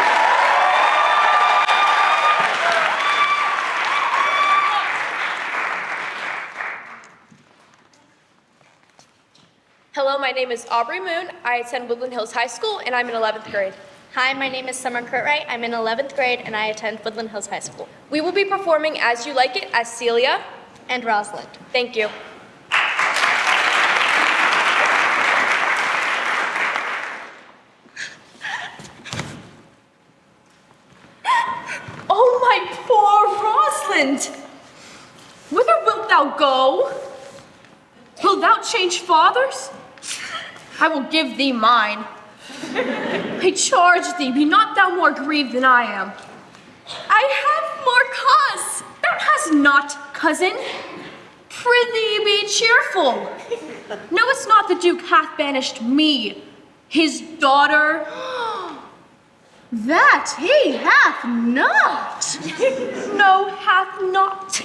Hello, my name is Aubrey Moon. I attend Woodland Hills High School, and I'm in 11th grade. Hi, my name is Summer Curtright. I'm in 11th grade, and I attend Woodland Hills High School. We will be performing As You Like It as Celia and Rosalind. Thank you. Oh, my poor Rosalind! Whither wilt thou go? Wilt thou change fathers? I will give thee mine. I charge thee, be not thou more grieved than I am. I have more cause. Thou hast not, cousin. Prithee be cheerful. Knowest not the Duke hath banished me, his daughter? That he hath not. No, hath not.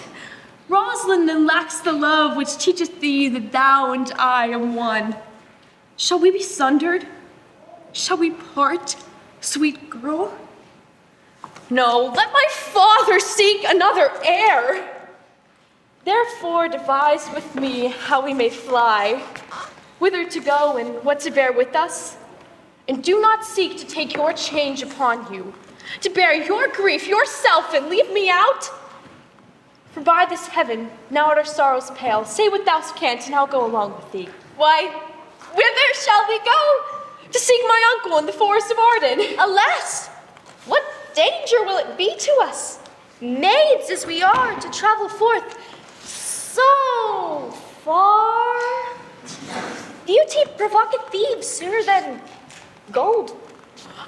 Rosalind then lacks the love which teacheth thee that thou and I am one. Shall we be sundered? Shall we part, sweet girl? No, let my father seek another heir. Therefore devise with me how we may fly, whither to go and what to bear with us. And do not seek to take your change upon you, to bear your grief yourself and leave me out. For by this heaven, now at our sorrows pale, say what thou canst, and I'll go along with thee. Why, whither shall we go? To seek my uncle in the forest of Arden. Alas, what danger will it be to us, maids as we are, to travel forth so far? Beauty provoketh thieves sooner than gold.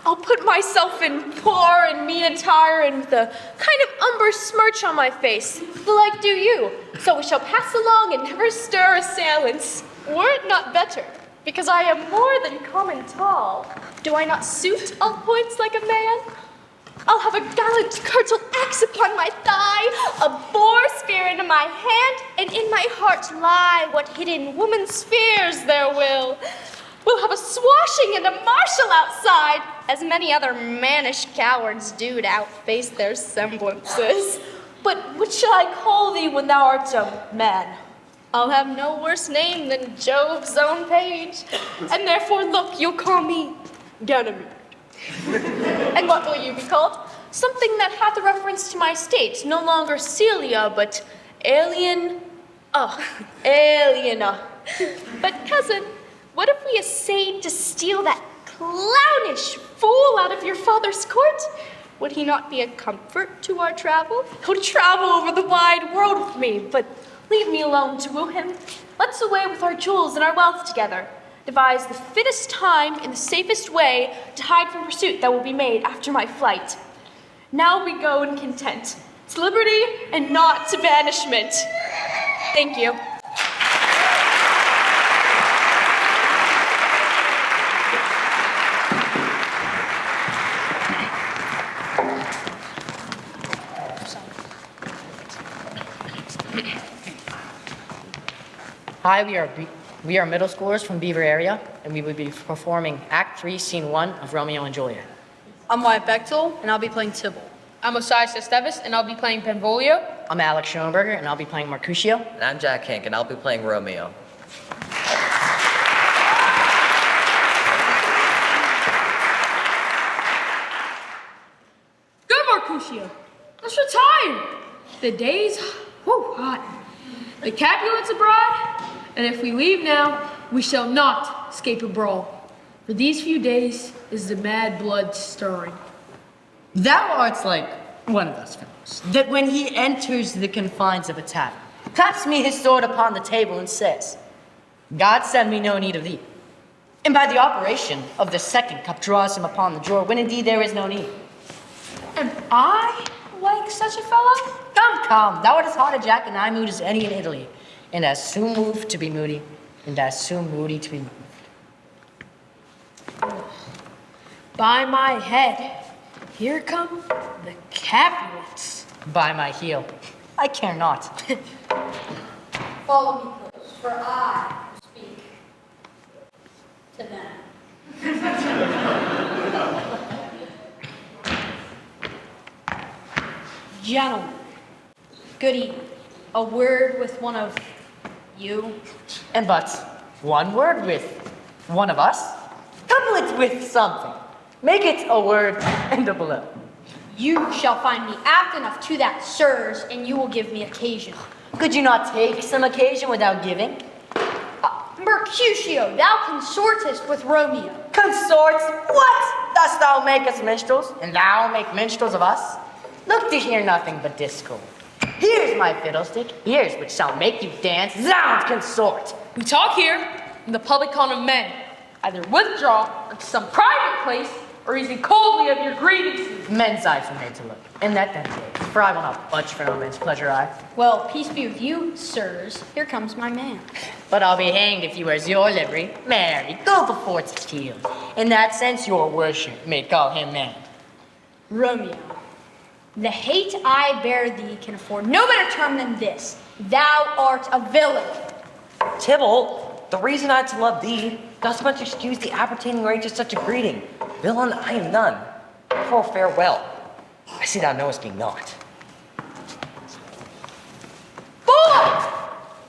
I'll put myself in poor and mean attire and with a kind of umber smirch on my face, the like do you. So we shall pass along and never stir assailants. Were it not better, because I am more than common tall, do I not suit all points like a man? I'll have a gallant curtal axe upon my thigh, a boar spear in my hand, and in my heart lie what hidden woman's fears there will. We'll have a swashing and a martial outside, as many other mannish cowards do to outface their semblances. But what shall I call thee when thou art a man? I'll have no worse name than Jove's own page, and therefore look, you'll call me Ganymede. And what will you be called? Something that hath a reference to my estate, no longer Celia, but Aliena. But cousin, what if we essayed to steal that clownish fool out of your father's court? Would he not be a comfort to our travel? He'll travel over the wide world with me, but leave me alone to woo him. Let's away with our jewels and our wealth together. Devise the fittest time in the safest way to hide from pursuit that will be made after my flight. Now we go in content, to liberty and not to banishment. Thank you. Hi, we are middle schoolers from Beaver area, and we will be performing Act 3, Scene 1 of Romeo and Juliet. I'm Wyatt Bechtel, and I'll be playing Tybalt. I'm Osiris Esteves, and I'll be playing Benvolio. I'm Alex Schoenberger, and I'll be playing Mercutio. And I'm Jack Hank, and I'll be playing Romeo. Good, Mercutio. Let's retire. The day's hot. The Capulets abroad, and if we leave now, we shall not escape a brawl. For these few days is the mad blood stirring. Thou art like one of us fellows, that when he enters the confines of a tavern, claps me his sword upon the table and says, God send me no need of thee. And by the operation of the second cup draws him upon the drawer, when indeed there is no need. Am I like such a fellow? Come, thou art as hot a Jack and I mood as any in Italy, and as soon moved to be moody, and as soon moody to be moved. By my head, here come the Capulets. By my heel, I care not. Follow me close, for I speak to them. Gentlemen, good evening. A word with one of you. And but one word with one of us? Couple it with something. Make it a word and a blow. You shall find me apt enough to that, sirs, and you will give me occasion. Could you not take some occasion without giving? Mercutio, thou consortest with Romeo. Consort? What? Dost thou make us minstrels, and thou make minstrels of us? Look to hear nothing but discord. Here's my fiddlestick, here's which shall make you dance. Zounds, consort! We talk here in the public haunt of men. Either withdraw into some private place, or easy coldly of your grievances. Men's eyes are made to look, and that then takes, for I will not budge for no man's pleasure eye. Well, peace be with you, sirs. Here comes my man. But I'll be hanged if he wears your livery. Marry, go before it's field. In that sense, your worship may call him man. Romeo, the hate I bear thee can afford no better term than this. Thou art a villain. Tybalt, the reason I to love thee, dost much excuse the appertaining rage of such a greeting. Villain, I am none. For farewell. I see thou knowest me not. Boy!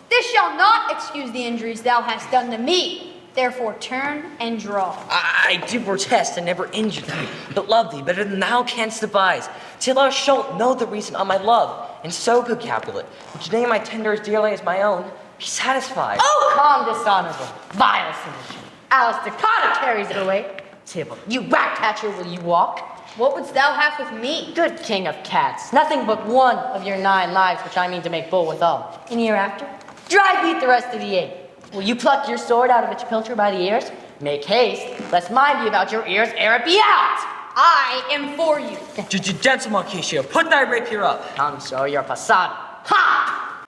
This shall not excuse the injuries thou hast done to me. Therefore turn and draw. I do protest and never injured thee, but love thee better than thou canst devise, till thou shalt know the reason of my love. And so, good Capulet, which name I tender as dearly as my own, be satisfied. Oh, calm, dishonorable, vile sedition. Alistair Cotta carries it away. Tybalt, you rat catcher, will you walk? What wouldst thou have with me? Good king of cats, nothing but one of your 9 lives which I mean to make bull withal. And hereafter, dry beat the rest of the 8. Will you pluck your sword out of its pilcher by the ears? Make haste, lest mine be about your ears ere it be out! I am for you. Gentle Marquisio, put thy rapier up. Come show your passado. Ha!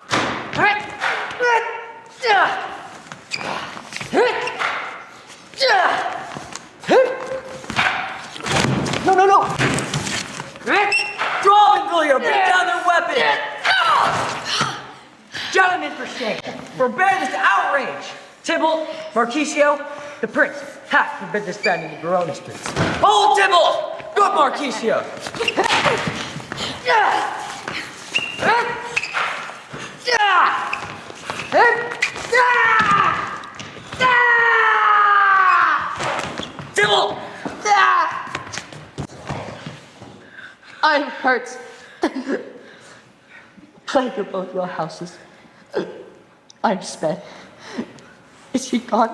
No! Draw, Benvolio, bring down their weapon! Gentlemen, for shame, forbear this outrage! Tybalt, Marquisio, the prince hath forbid this band in the Verona streets. Hold, Tybalt! Good, Marquisio! Tybalt! I'm hurt. Plague of both your houses. I'm sped. Is she gone?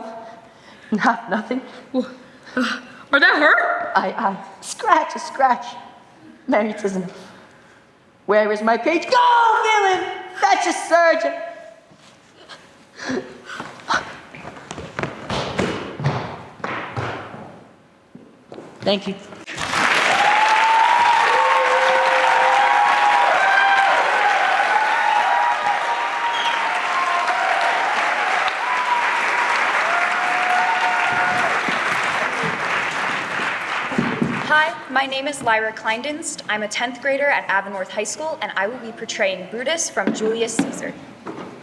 And have nothing? Are that her? I scratch a scratch. Mary, 'tis enough. Where is my page? Go, villain! Fetch a surgeon! Thank you. Hi, my name is Lyra Kleindienst. I'm a 10th grader at Avonworth High School, and I will be portraying Brutus from Julius Caesar.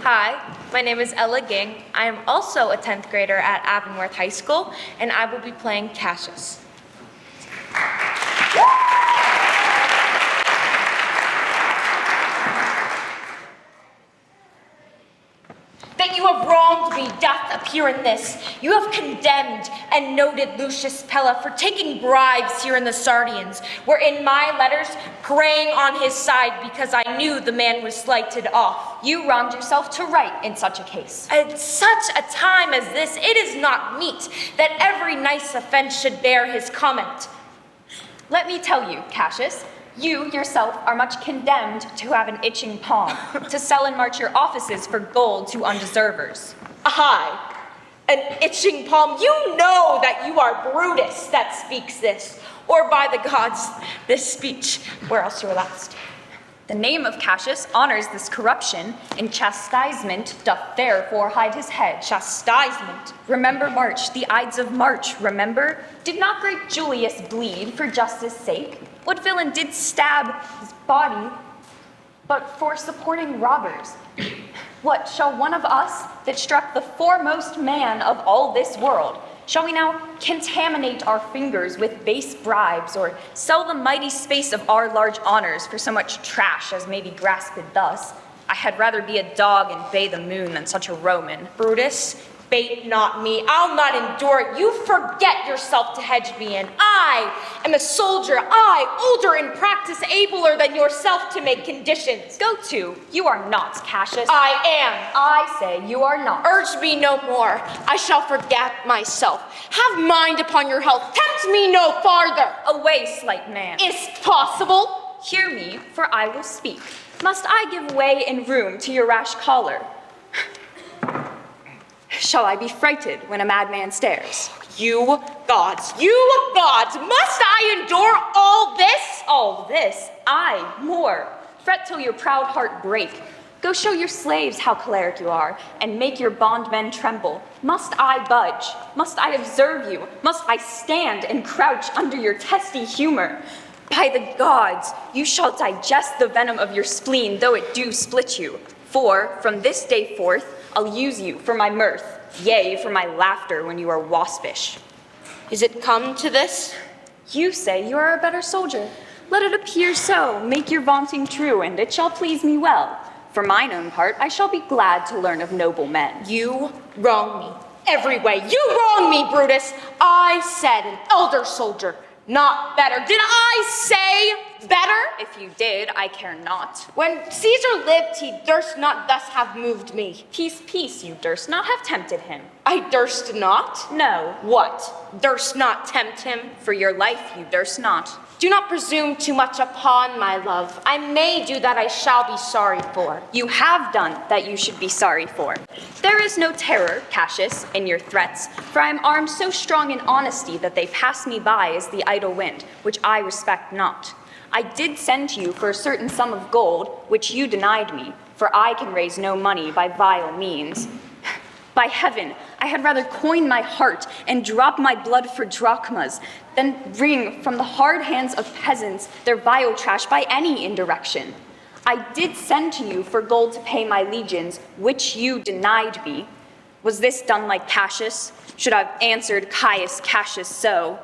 Hi, my name is Ella Ging. I am also a 10th grader at Avonworth High School, and I will be playing Cassius. That you have wronged me doth appear in this. You have condemned and noted Lucius Pella for taking bribes here in the Sardians, wherein my letters praying on his side because I knew the man was slighted off. You wronged yourself to write in such a case. At such a time as this, it is not meet that every nice offense should bear his comment. Let me tell you, Cassius, you yourself are much condemned to have an itching palm, to sell and march your offices for gold to undeservers. Aye, an itching palm. You know that you are Brutus that speaks this, or by the gods, this speech, where else your last. The name of Cassius honors this corruption, and chastisement doth therefore hide his head. Chastisement? Remember March, the Ides of March, remember? Did not great Julius bleed for justice' sake? What villain did stab his body but for supporting robbers? What shall one of us that struck the foremost man of all this world, shall we now contaminate our fingers with base bribes, or sell the mighty space of our large honors for so much trash as may be grasped thus? I had rather be a dog and bay the moon than such a Roman. Brutus, bait not me. I'll not endure it. You forget yourself to hedge me in. I am a soldier. I, older in practice, abler than yourself to make conditions. Go to. You are not, Cassius. I am. I say you are not. Urge me no more. I shall forget myself. Have mind upon your health. Tempt me no farther. Away, slight man. Is't possible? Hear me, for I will speak. Must I give way in room to your rash choler? Shall I be frighted when a madman stares? You gods, must I endure all this? All this? Aye, more. Fret till your proud heart break. Go show your slaves how choleric you are, and make your bondmen tremble. Must I budge? Must I observe you? Must I stand and crouch under your testy humor? By the gods, you shall digest the venom of your spleen, though it do split you. For, from this day forth, I'll use you for my mirth, yea, for my laughter when you are waspish. Is it come to this? You say you are a better soldier. Let it appear so, make your vaunting true, and it shall please me well. For mine own part, I shall be glad to learn of noble men. You wrong me every way. You wrong me, Brutus. I said an elder soldier, not better. Did I say better? If you did, I care not. When Caesar lived, he durst not thus have moved me. Peace, peace, you durst not have tempted him. I durst not? No. What? Durst not tempt him? For your life, you durst not. Do not presume too much upon my love. I may do that I shall be sorry for. You have done that you should be sorry for. There is no terror, Cassius, in your threats, for I am armed so strong in honesty that they pass me by as the idle wind, which I respect not. I did send to you for a certain sum of gold, which you denied me, for I can raise no money by vile means. By heaven, I had rather coin my heart and drop my blood for drachmas than wring from the hard hands of peasants their vile trash by any indirection. I did send to you for gold to pay my legions, which you denied me. Was this done like Cassius? Should I have answered Caius Cassius so?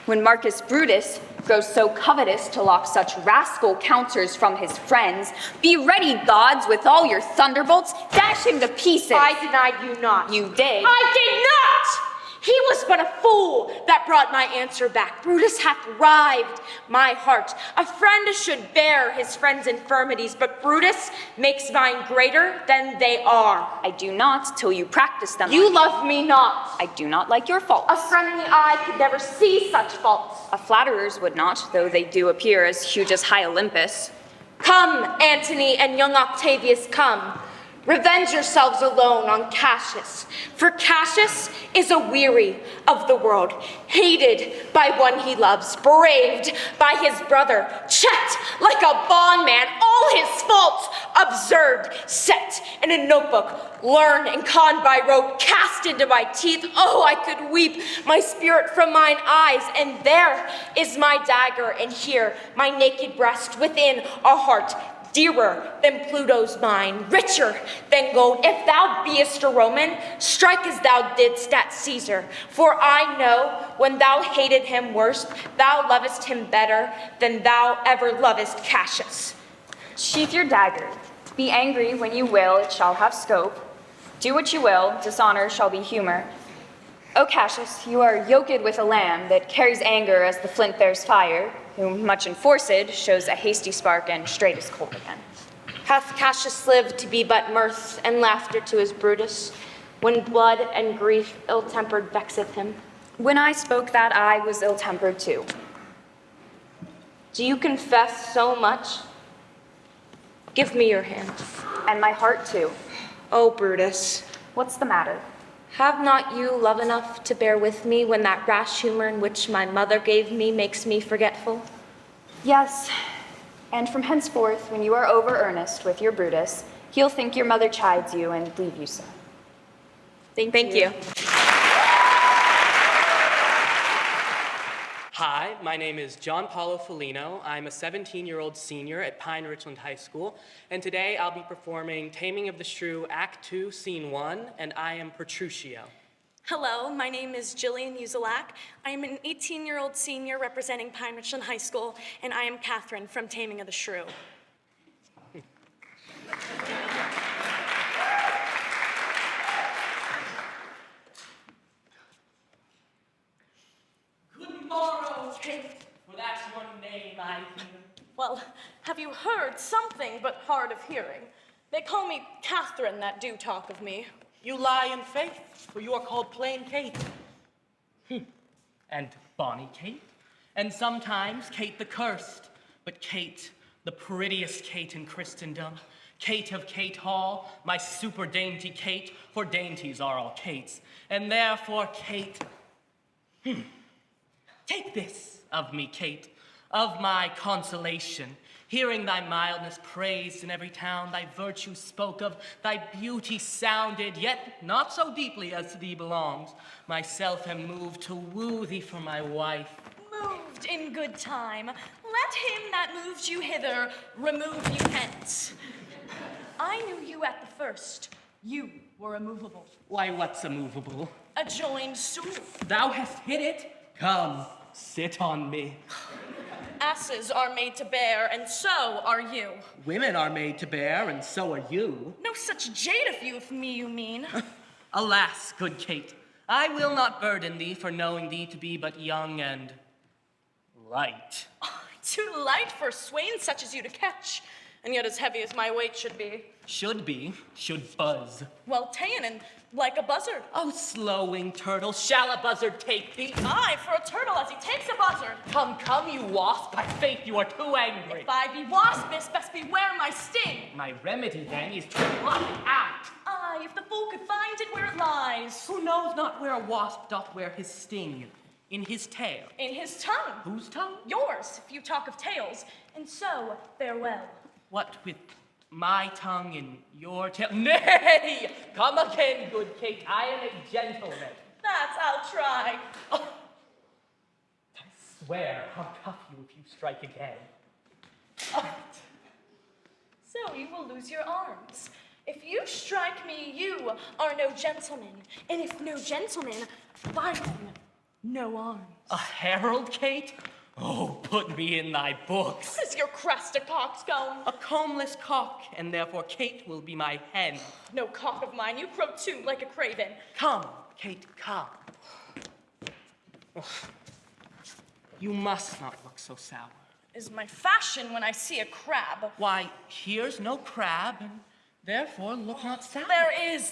When Marcus Brutus grows so covetous to lock such rascal counsers from his friends, be ready, gods, with all your thunderbolts, dash him to pieces. I denied you not. You did. I did not! He was but a fool that brought my answer back. Brutus hath rived my heart. A friend should bear his friend's infirmities, but Brutus makes mine greater than they are. I do not till you practice them. You love me not. I do not like your faults. A friendly eye could never see such faults. A flatterer's would not, though they do appear as huge as high Olympus. Come, Antony and young Octavius, come. Revenge yourselves alone on Cassius, for Cassius is a weary of the world, hated by one he loves, braved by his brother, checked like a bondman, all his faults observed, set in a notebook, learned and conned by rote, cast into my teeth. Oh, I could weep my spirit from mine eyes, and there is my dagger, and here my naked breast within a heart, dearer than Pluto's mine, richer than gold. If thou beest a Roman, strike as thou didst at Caesar. For I know when thou hated him worst, thou lovest him better than thou ever lovest Cassius. Sheath your dagger. Be angry when you will, it shall have scope. Do what you will, dishonor shall be humor. O Cassius, you are yoked with a lamb that carries anger as the flint bears fire, who, much enforced, shows a hasty spark and straight is cold again. Hath Cassius lived to be but mirth and laughter to his Brutus, when blood and grief ill-tempered vexeth him? When I spoke that, I was ill-tempered too. Do you confess so much? Give me your hand. And my heart too. Oh, Brutus. What's the matter? Have not you love enough to bear with me when that rash humor in which my mother gave me makes me forgetful? Yes, and from henceforth, when you are over earnest with your Brutus, he'll think your mother chides you and leave you so. Thank you. Hi, my name is John Paulo Felino. I'm a 17-year-old senior at Pine-Richland High School, and today I'll be performing Taming of the Shrew, Act 2, Scene 1, and I am Petruchio. Hello, my name is Jillian Uzelak. I am an 18-year-old senior representing Pine-Richland High School, and I am Catherine from Taming of the Shrew. Good morrow, Kate, for that's one name I hear. Well, have you heard something but hard of hearing? They call me Catherine that do talk of me. You lie in faith, for you are called plain Kate. And bonny Kate, and sometimes Kate the cursed, but Kate, the prettiest Kate in Christendom, Kate of Kate Hall, my super dainty Kate, for dainties are all Kates, and therefore Kate, take this of me, Kate, of my consolation, hearing thy mildness praised in every town, thy virtue spoke of, thy beauty sounded, yet not so deeply as to thee belongs. Myself am moved to woo thee for my wife. Moved in good time. Let him that moved you hither remove you hence. I knew you at the first. You were immovable. Why, what's immovable? A joined stool. Thou hast hit it. Come, sit on me. Asses are made to bear, and so are you. Women are made to bear, and so are you. No such jade of you, if me you mean. Alas, good Kate, I will not burden thee for knowing thee to be but young and light. Too light for swains such as you to catch. and yet as heavy as my weight should be. Should buzz. Well, ta'en and like a buzzard. Oh, slowing turtle, shall a buzzard take thee? Aye, for a turtle as he takes a buzzard. Come, you wasp, by faith you are too angry. If I be waspish, best beware my sting. My remedy then is to pluck it out. Aye, if the fool could find it where it lies. Who knows not where a wasp doth wear his sting? In his tail. In his tongue. Whose tongue? Yours, if you talk of tails. And so, farewell. What with my tongue and your tail? Nay! Come again, good Kate. I am a gentleman. That I'll try. Oh. I swear I'll cuff you if you strike again. Oh. So you will lose your arms. If you strike me, you are no gentleman. And if no gentleman, fine, no arms. A herald, Kate? Oh, put me in thy books. What is your crested cock's going? A combless cock, and therefore Kate will be my hen. No cock of mine, you crow too like a craven. Come, Kate, come. Ugh. You must not look so sour. Is my fashion when I see a crab. Why, here's no crab, and therefore look not sour. There is.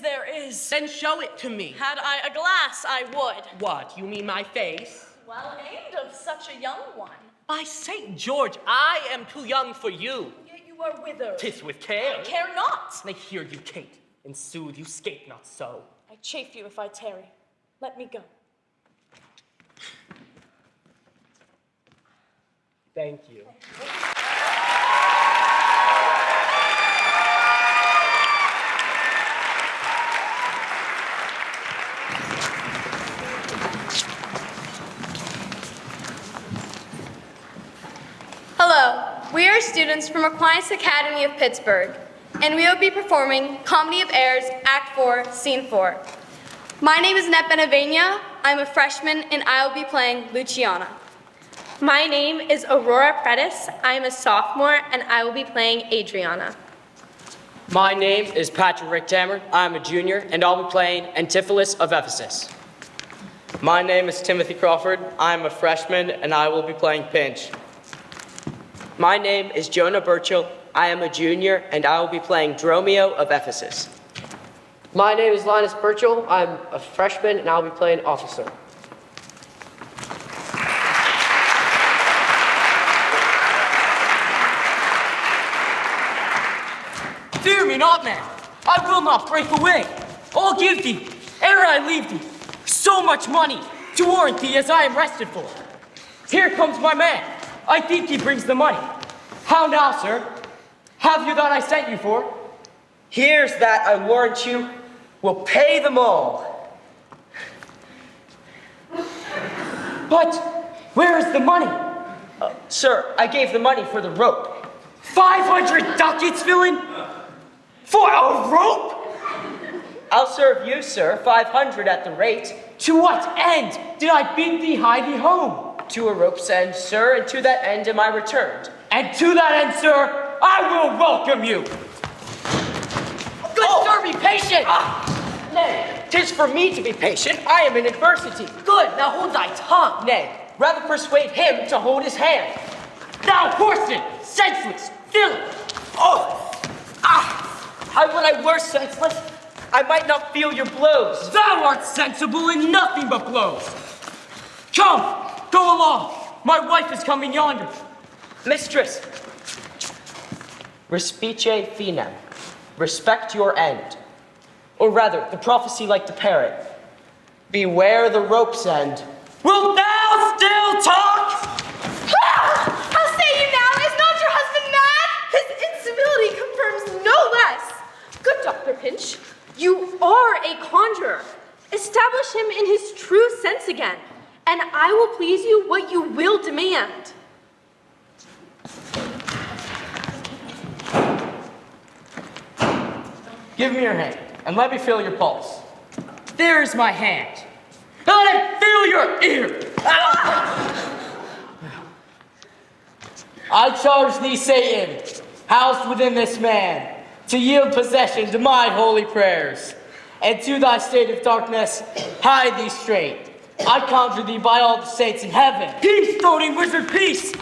Then show it to me. Had I a glass, I would. What, you mean my face? Well aimed of such a young one. By St. George, I am too young for you. Yet you are withered. 'Tis with care. I care not. I hear you, Kate. In sooth, you scape not so. I chafe you if I tarry. Let me go. Thank you. Hello, we are students from Aquinas Academy of Pittsburgh, and we will be performing Comedy of Errors, Act 4, Scene 4. My name is Net Benavenia. I'm a freshman, and I will be playing Luciana. My name is Aurora Predis. I am a sophomore, and I will be playing Adriana. My name is Patrick Rickhammer. I'm a junior, and I'll be playing Antipholus of Ephesus. My name is Timothy Crawford. I'm a freshman, and I will be playing Pinch. My name is Jonah Burchill. I am a junior, and I will be playing Dromio of Ephesus. My name is Linus Burchill. I'm a freshman, and I'll be playing Officer. Fear me not, man. I will not break away. I'll give thee, ere I leave thee, so much money to warrant thee as I am rested for. Here comes my man. I think he brings the money. How now, sir? Have you that I sent you for? Here's that, I warrant you, will pay them all. But where is the money? Sir, I gave the money for the rope. 500 ducats, villain? For a rope? I'll serve you, sir, 500 at the rate. To what end did I bid thee hie thee home? To a rope's end, sir, and to that end am I returned. And to that end, sir, I will welcome you. Good sir, be patient. Nay, 'tis for me to be patient. I am in adversity. Good, now hold thy tongue. Nay, rather persuade him to hold his hand. Thou horseman, senseless, villain. When I were senseless, I might not feel your blows. Thou art sensible in nothing but blows. Come, go along. My wife is coming yonder. Mistress, respice finem, respect your end. Or rather, the prophecy like the parrot, beware the rope's end. Wilt thou still talk? How say you now? Is not your husband mad? His incivility confirms no less. Good Dr. Pinch, you are a conjurer. Establish him in his true sense again, and I will please you what you will demand. Give me your hand, and let me feel your pulse. There is my hand. Now let him feel your ear. I charge thee, Satan, housed within this man, to yield possession to my holy prayers, and to thy state of darkness hide thee straight. I conjure thee by all the saints in heaven. Peace, doting wizard, peace.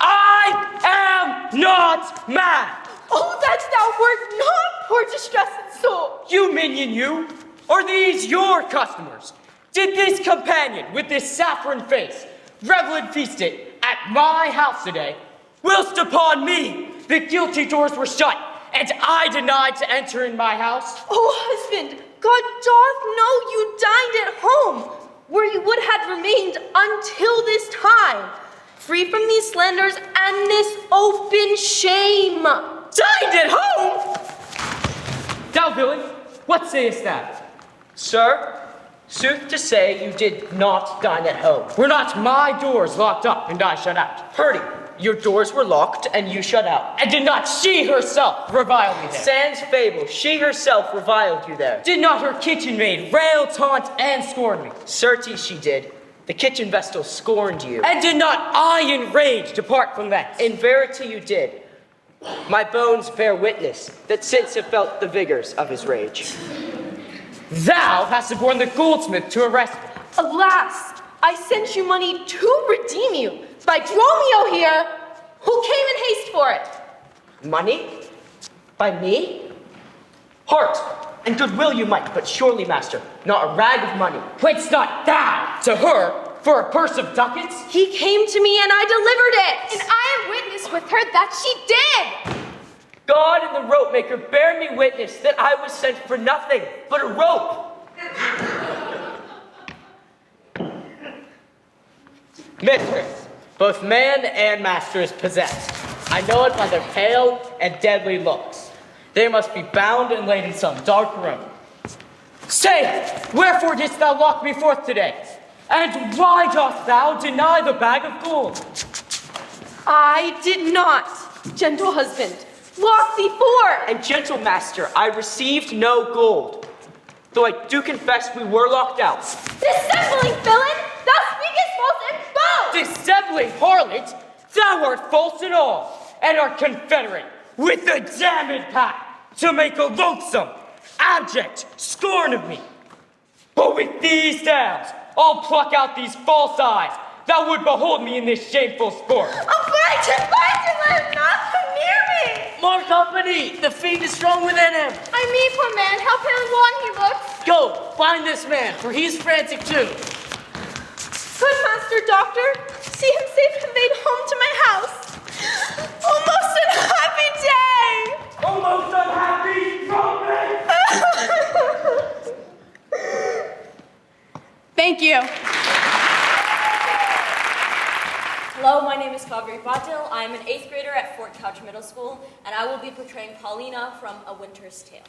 I am not mad. Oh, that thou wert not, poor distressed soul! You minion, you! Are these your customers? Did this companion with this saffron face revel and feasted at my house today, whilst upon me the guilty doors were shut, and I denied to enter in my house? Oh, husband, God doth know you dined at home, where you would have remained until this time, free from these slanders and this open shame. Dined at home? Thou villain, what sayest thou? Sir, sooth to say, you did not dine at home. Were not my doors locked up and I shut out? Purdy, your doors were locked and you shut out. And did not she herself revile me there? Sans fable, she herself reviled you there. Did not her kitchen maid rail, taunt, and scorn me? Certes she did. The kitchen vestal scorned you. And did not I in rage depart from thence? In verity you did. My bones bear witness that since have felt the vigors of his rage. Thou hast suborned the goldsmith to arrest me. Alas, I sent you money to redeem you by Dromio here, who came in haste for it. Money? By me? Heart and goodwill you might, but surely, master, not a rag of money. Whence not thou to her for a purse of ducats? He came to me and I delivered it. And I am witness with her that she did. God and the rope maker bear me witness that I was sent for nothing but a rope. Mistress, both man and master is possessed. I know it by their pale and deadly looks. They must be bound and laid in some dark room. Say, wherefore didst thou lock me forth today? And why dost thou deny the bag of gold? I did not, gentle husband, lock thee for. And gentle master, I received no gold. Though I do confess we were locked out. Dissembling villain, thou speakest false and bold. Dissembling harlot, thou art false in all, and art confederate with the damned pack to make a loathsome, abject scorn of me. But with these downs, I'll pluck out these false eyes that would behold me in this shameful sport. Abide, let him not come near me. More company, the fiend is strong within him. I mean, poor man, how pale and wan he looks. Go, find this man, for he's frantic too. Good master doctor, see him safe conveyed home to my house. Almost unhappy day. Almost unhappy trumpet. Thank you. Hello, my name is Kaveri Patil. I'm an 8th grader at Fort Couch Middle School, and I will be portraying Paulina from A Winter's Tale.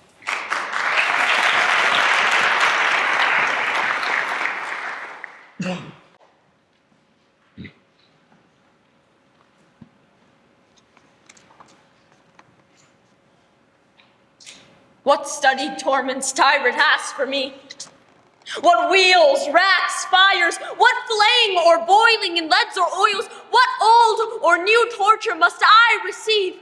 What studied torments tyrant has for me? What wheels, racks, fires, what flame or boiling in leads or oils, what old or new torture must I receive,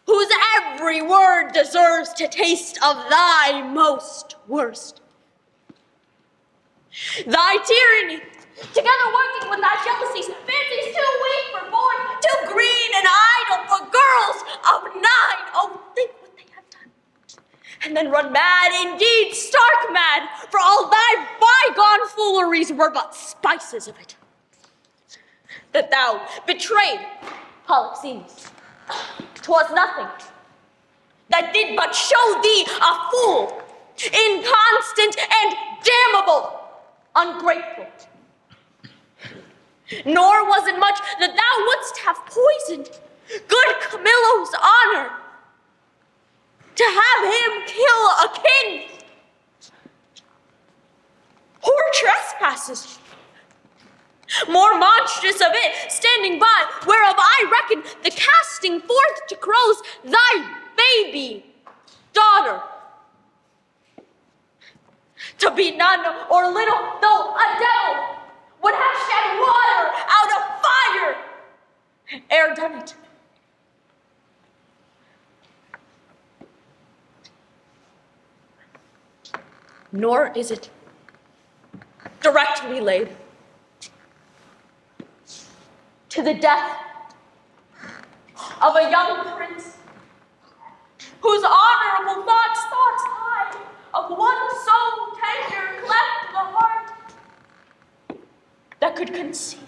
whose every word deserves to taste of thy most worst? Thy tyranny, together working with thy jealousies, fancies too weak for boys, too green and idle for girls of 9. Oh, think what they have done. And then run mad, indeed, stark mad, for all thy bygone fooleries were but spices of it. That thou betrayed Polixenes, 'twas nothing. That did but show thee a fool, inconstant and damnable, ungrateful. Nor was it much that thou wouldst have poisoned good Camillo's honor, to have him kill a king. Poor trespasses, more monstrous of it, standing by, whereof I reckon the casting forth to crows thy baby daughter, to be none or little, though a devil would have shed water out of fire ere done it. Nor is it directly laid to the death of a young prince whose honorable thoughts high, of one soul tender cleft the heart, that could conceive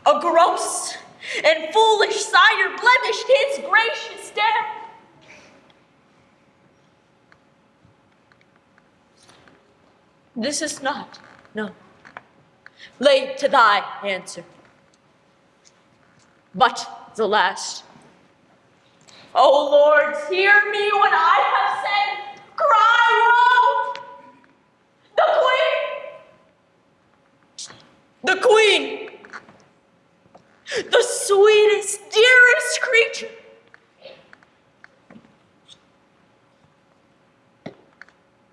a gross and foolish sire blemished his gracious death. This is not, no, laid to thy answer, but the last. O Lords, hear me when I have said, cry woe! The Queen, the sweetest, dearest creature,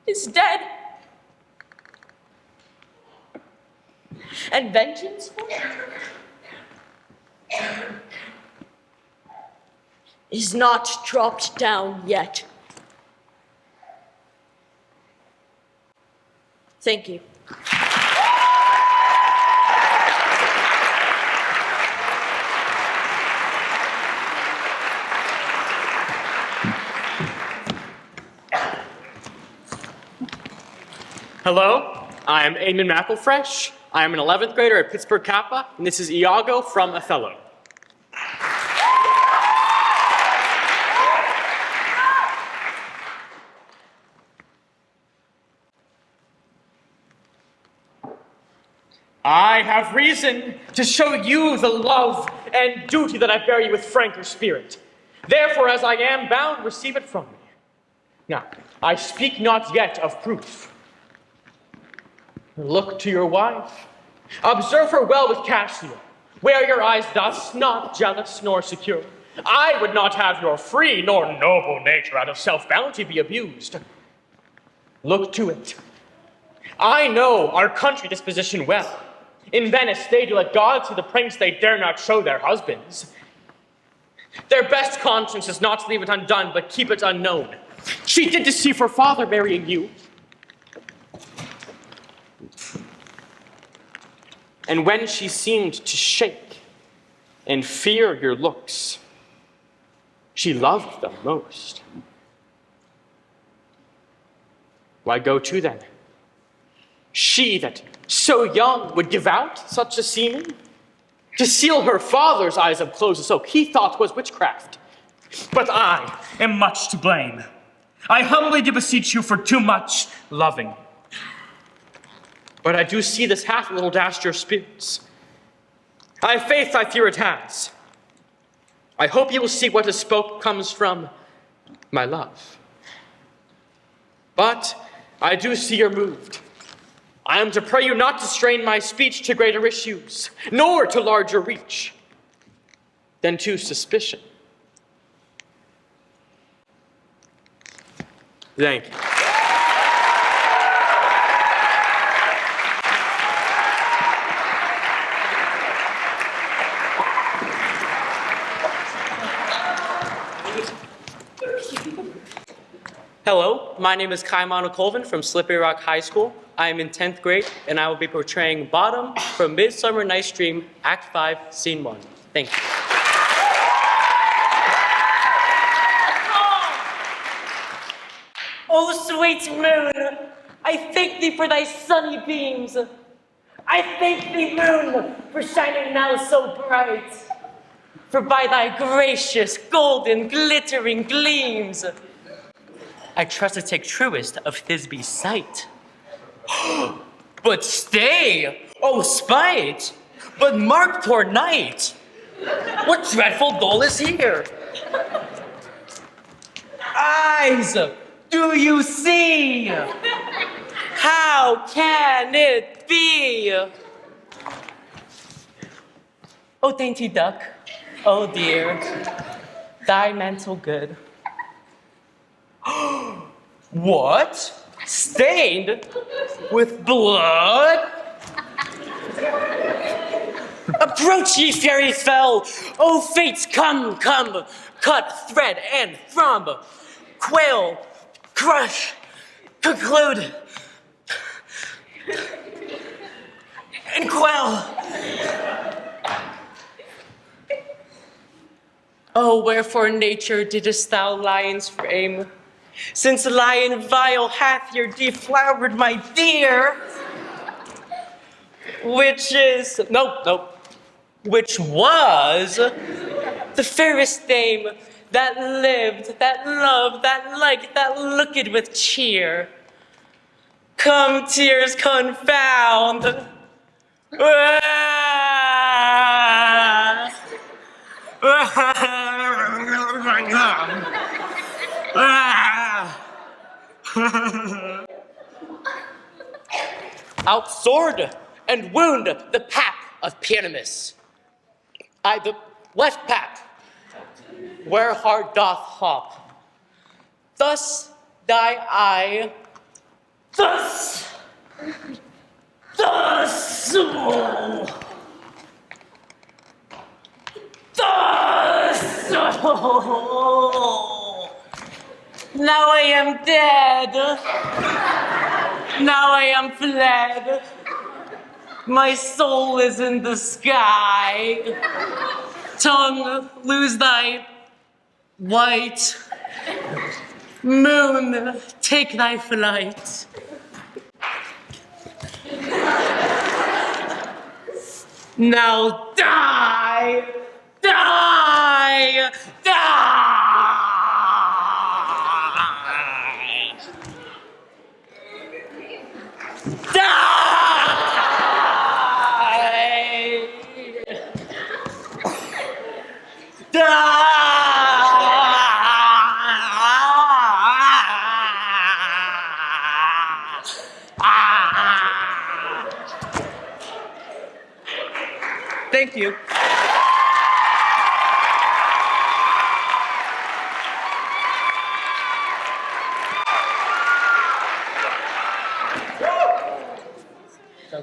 is dead. And vengeance is not dropped down yet. Thank you. Hello, I'm Eamon McElfresh. I am an 11th grader at Pittsburgh Kappa, and this is Iago from Othello. I have reason to show you the love and duty that I bear you with franker spirit. Therefore, as I am bound, receive it from me. Now, I speak not yet of proof. Look to your wife. Observe her well with Cassius. Wear your eyes thus, not jealous nor secure. I would not have your free nor noble nature out of self-bounty be abused. Look to it. I know our country disposition well. In Venice, they do let God see the pranks they dare not show their husbands. Their best conscience is not to leave it undone, but keep it unknown. She did deceive her father marrying you. And when she seemed to shake and fear your looks, she loved them most. Why go to then? She that so young would give out such a seeming? To seal her father's eyes up close as oak, he thought was witchcraft. But I am much to blame. I humbly do beseech you for too much loving. But I do see this hath a little dashed your spirits. I have faith I fear it has. I hope you will see what is spoke comes from my love. But I do see you're moved. I am to pray you not to strain my speech to greater issues, nor to larger reach than to suspicion. Thank you. Hello, my name is Cain from Slippery Rock High School. I am in 10th grade, and I will be portraying Bottom from Midsummer Night's Dream, Act 5, Scene 1. Thank you. O sweet moon, I thank thee for thy sunny beams. I thank thee, moon, for shining now so bright. For by thy gracious, golden, glittering gleams, I trust to take truest of Thisbe's sight. But stay, O spite! But mark, poor knight! What dreadful goal is here? Eyes! Do you see? How can it be? O dainty duck, oh dear, thy mantle good. What? Stained with blood? Approach, ye fairy fell! O fates, come, come! Cut, thread, and thrum! Quail, crush, conclude, and quell! Oh, wherefore nature didst thou lions frame? Since lion vile hath your deflowered my dear, which was the fairest dame that lived, that loved, that liked, that looked with cheer. Come, tears confound. Outsword and wound the pap of Pyramus. The left pap, where heart doth hop. Thus die I, thus, oh, thus, oh. Now I am dead, now I am fled, my soul is in the sky. Tongue, lose thy white. Moon, take thy flight. Now die, die, die. Thank you.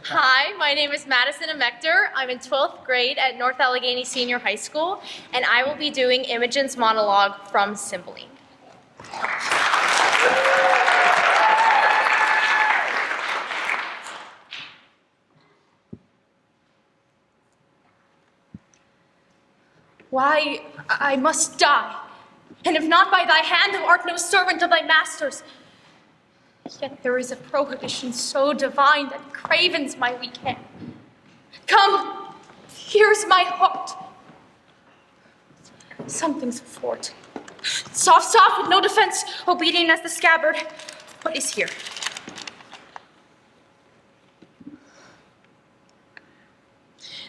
Hi, my name is Madison Amector. I'm in 12th grade at North Allegheny Senior High School, and I will be doing Imogen's monologue from Cymbeline. Why, I must die. And if not by thy hand, thou art no servant of thy masters. Yet there is a prohibition so divine that cravens my weak hand. Come, here's my heart. Something's athwart. Soft, soft, with no defense, obedient as the scabbard. What is here?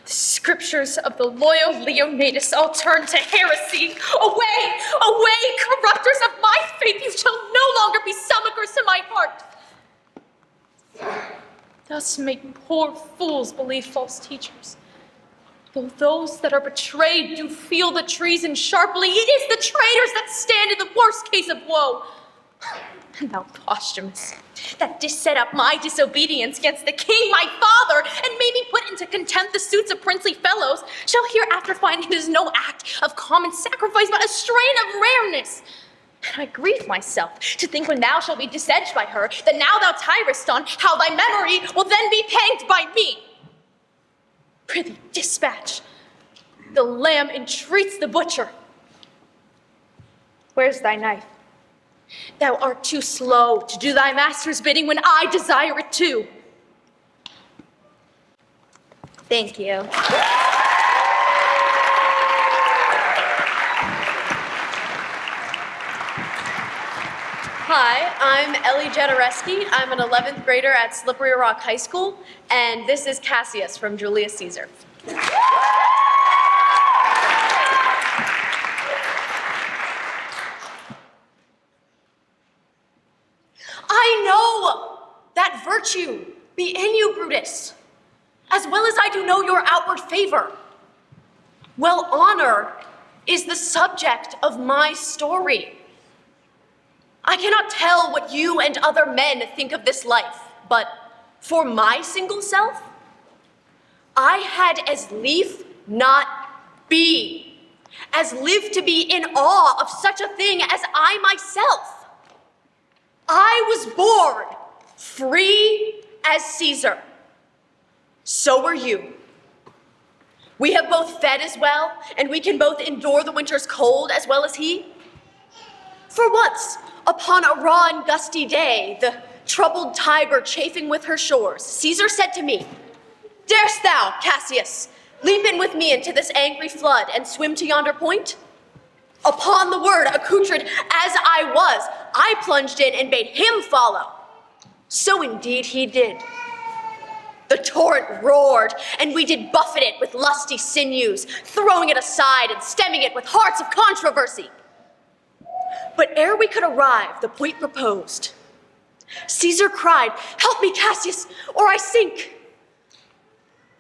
The scriptures of the loyal Leonidas all turn to heresy. Away, away, corrupters of my faith, you shall no longer be stomachers to my heart. Thus make poor fools believe false teachers. Though those that are betrayed do feel the treason sharply, it is the traitors that stand in the worst case of woe. And thou, Posthumus, that didst set up my disobedience against the king, my father, and made me put into contempt the suits of princely fellows, shall hereafter find it is no act of common sacrifice, but a strain of rareness. And I grieve myself to think when thou shalt be disedged by her, that now thou tirest on, how thy memory will then be panged by me. Prithee, dispatch. The lamb entreats the butcher. Where's thy knife? Thou art too slow to do thy master's bidding when I desire it too. Thank you. Hi, I'm Ellie Jedrzejewski. I'm an 11th grader at Slippery Rock High School, and this is Cassius from Julius Caesar. I know that virtue be in you, Brutus, as well as I do know your outward favor. Well, honor is the subject of my story. I cannot tell what you and other men think of this life, but for my single self, I had as lief not be, as live to be in awe of such a thing as I myself. I was born free as Caesar. So were you. We have both fed as well, and we can both endure the winter's cold as well as he. For once, upon a raw and gusty day, the troubled Tiber chafing with her shores, Caesar said to me, "Darest thou, Cassius, leap in with me into this angry flood and swim to yonder point?" Upon the word, accoutered as I was, I plunged in and bade him follow. So indeed he did. The torrent roared, and we did buffet it with lusty sinews, throwing it aside and stemming it with hearts of controversy. But ere we could arrive, the point proposed, Caesar cried, "Help me, Cassius, or I sink."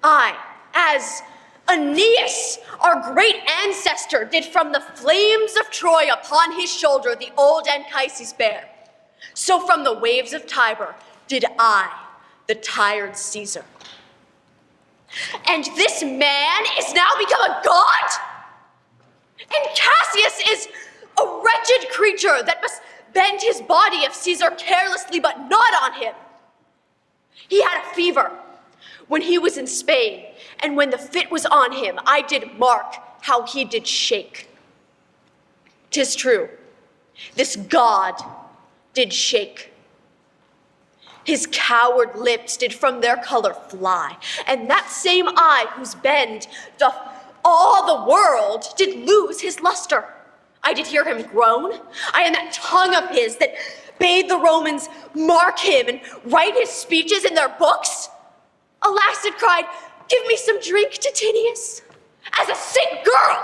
I, as Aeneas, our great ancestor, did from the flames of Troy upon his shoulder the old Anchises bear, so from the waves of Tiber did I, the tired Caesar. And this man is now become a god? And Cassius is a wretched creature that must bend his body if Caesar carelessly but not on him. He had a fever when he was in Spain, and when the fit was on him, I did mark how he did shake. 'Tis true, this god did shake. His coward lips did from their color fly, and that same eye whose bend doth awe the world did lose his luster. I did hear him groan. I am that tongue of his that bade the Romans mark him and write his speeches in their books. Alas, it cried, "Give me some drink, Titinius," as a sick girl.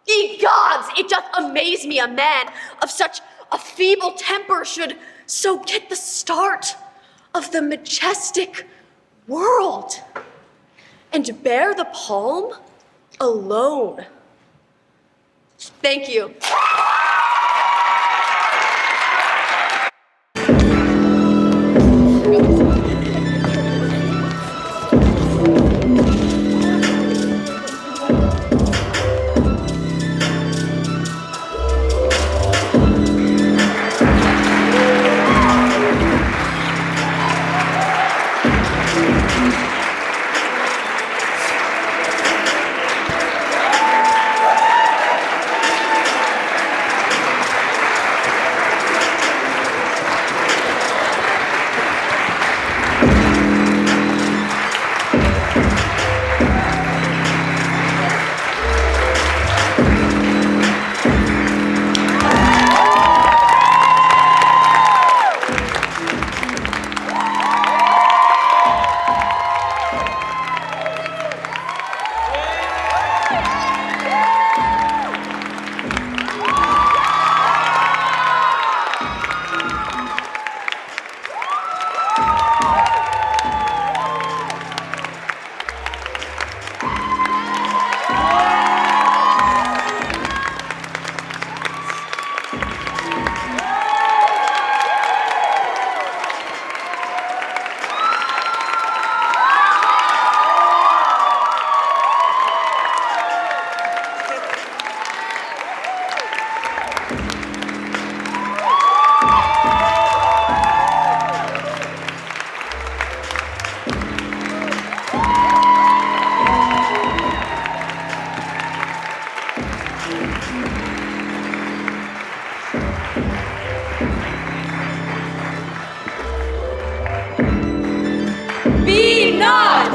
Ye gods, it doth amaze me a man of such a feeble temper should so get the start of the majestic world and bear the palm alone. Thank you.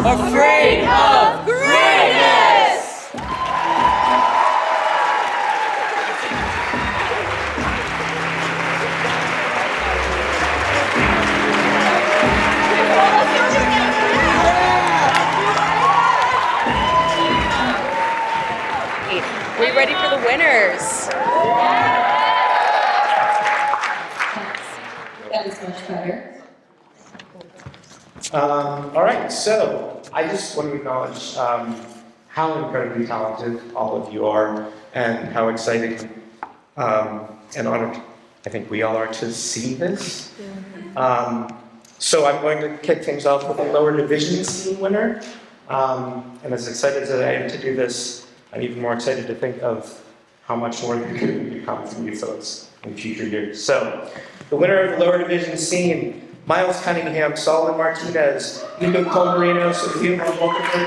Afraid of greatness! We ready for the winners? That is much better. All right, so I just want to acknowledge how incredibly talented all of you are and how excited and honored I think we all are to see this. So I'm going to kick things off with the lower division scene winner. And as excited as I am to do this, I'm even more excited to think of how much more there could become from you folks in future years. So the winner of the lower division scene, Miles Cunningham, Solomon Martinez, Nico Colmarino, Sophia Multiple,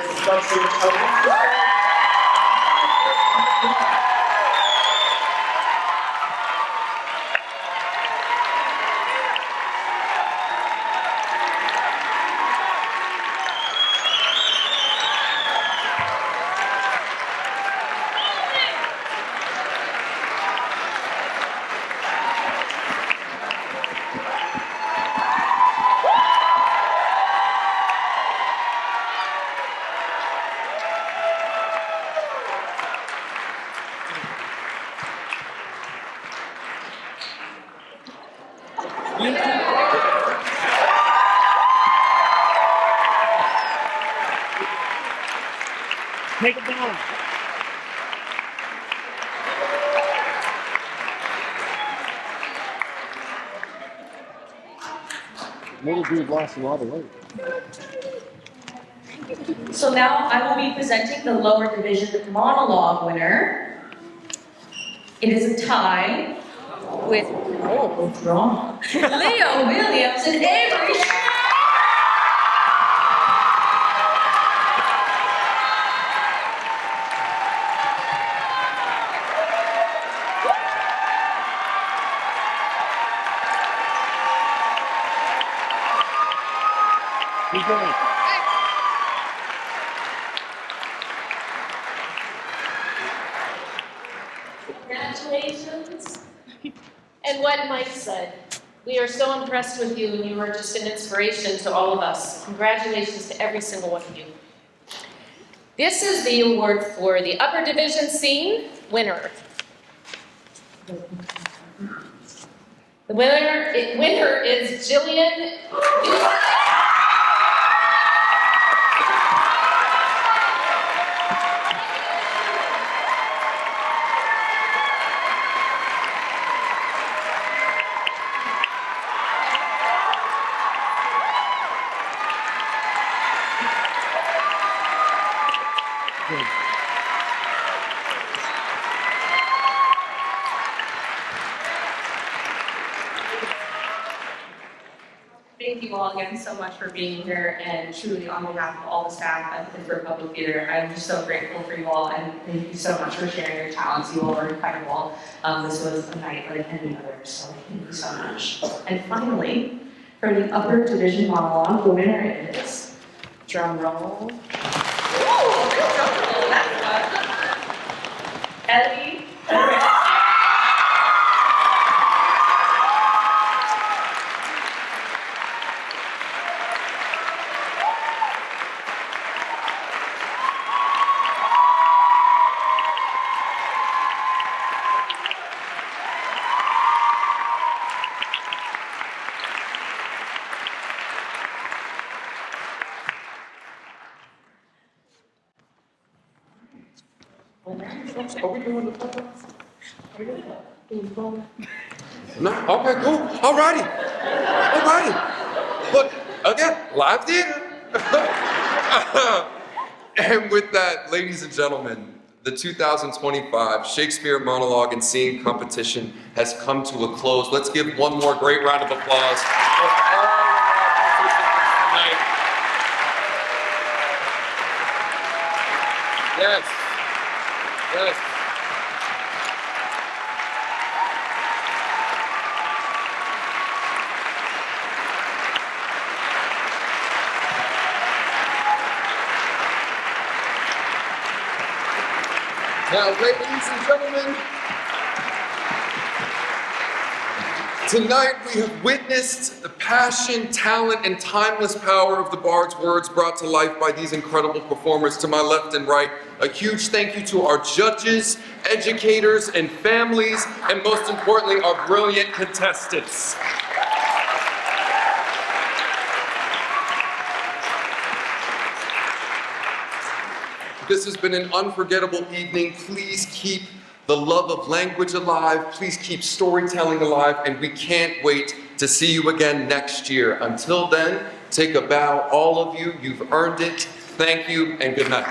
Take it down. Little dude lost a lot of weight. So now I will be presenting the lower division monologue winner. It is a tie with, what's wrong? Leo Williams and Avery. Keep going. Congratulations. And what Mike said, we are so impressed with you, and you are just an inspiration to all of us. Congratulations to every single one of you. This is the award for the upper division scene winner. The winner is Jillian. Thank you all again so much for being here, and truly on behalf of all the staff at the Pittsburgh Public Theater, I'm just so grateful for you all, and thank you so much for sharing your talents. You all are incredible. This was a night like any other, so thank you so much. And finally, for the upper division monologue, the winner is, drum roll. Ooh, real drum roll, that's fun. Ellie. Are we doing the photo? No? Okay, cool. Alrighty. Look, again, live theater. And with that, ladies and gentlemen, the 2025 Shakespeare Monologue and Scene competition has come to a close. Let's give one more great round of applause for all of our participants tonight. Yes. Now, ladies and gentlemen, tonight we have witnessed the passion, talent, and timeless power of the Bard's words brought to life by these incredible performers to my left and right. A huge thank you to our judges, educators, and families, and most importantly, our brilliant contestants. This has been an unforgettable evening. Please keep the love of language alive. Please keep storytelling alive, and we can't wait to see you again next year. Until then, take a bow, all of you. You've earned it. Thank you, and good night.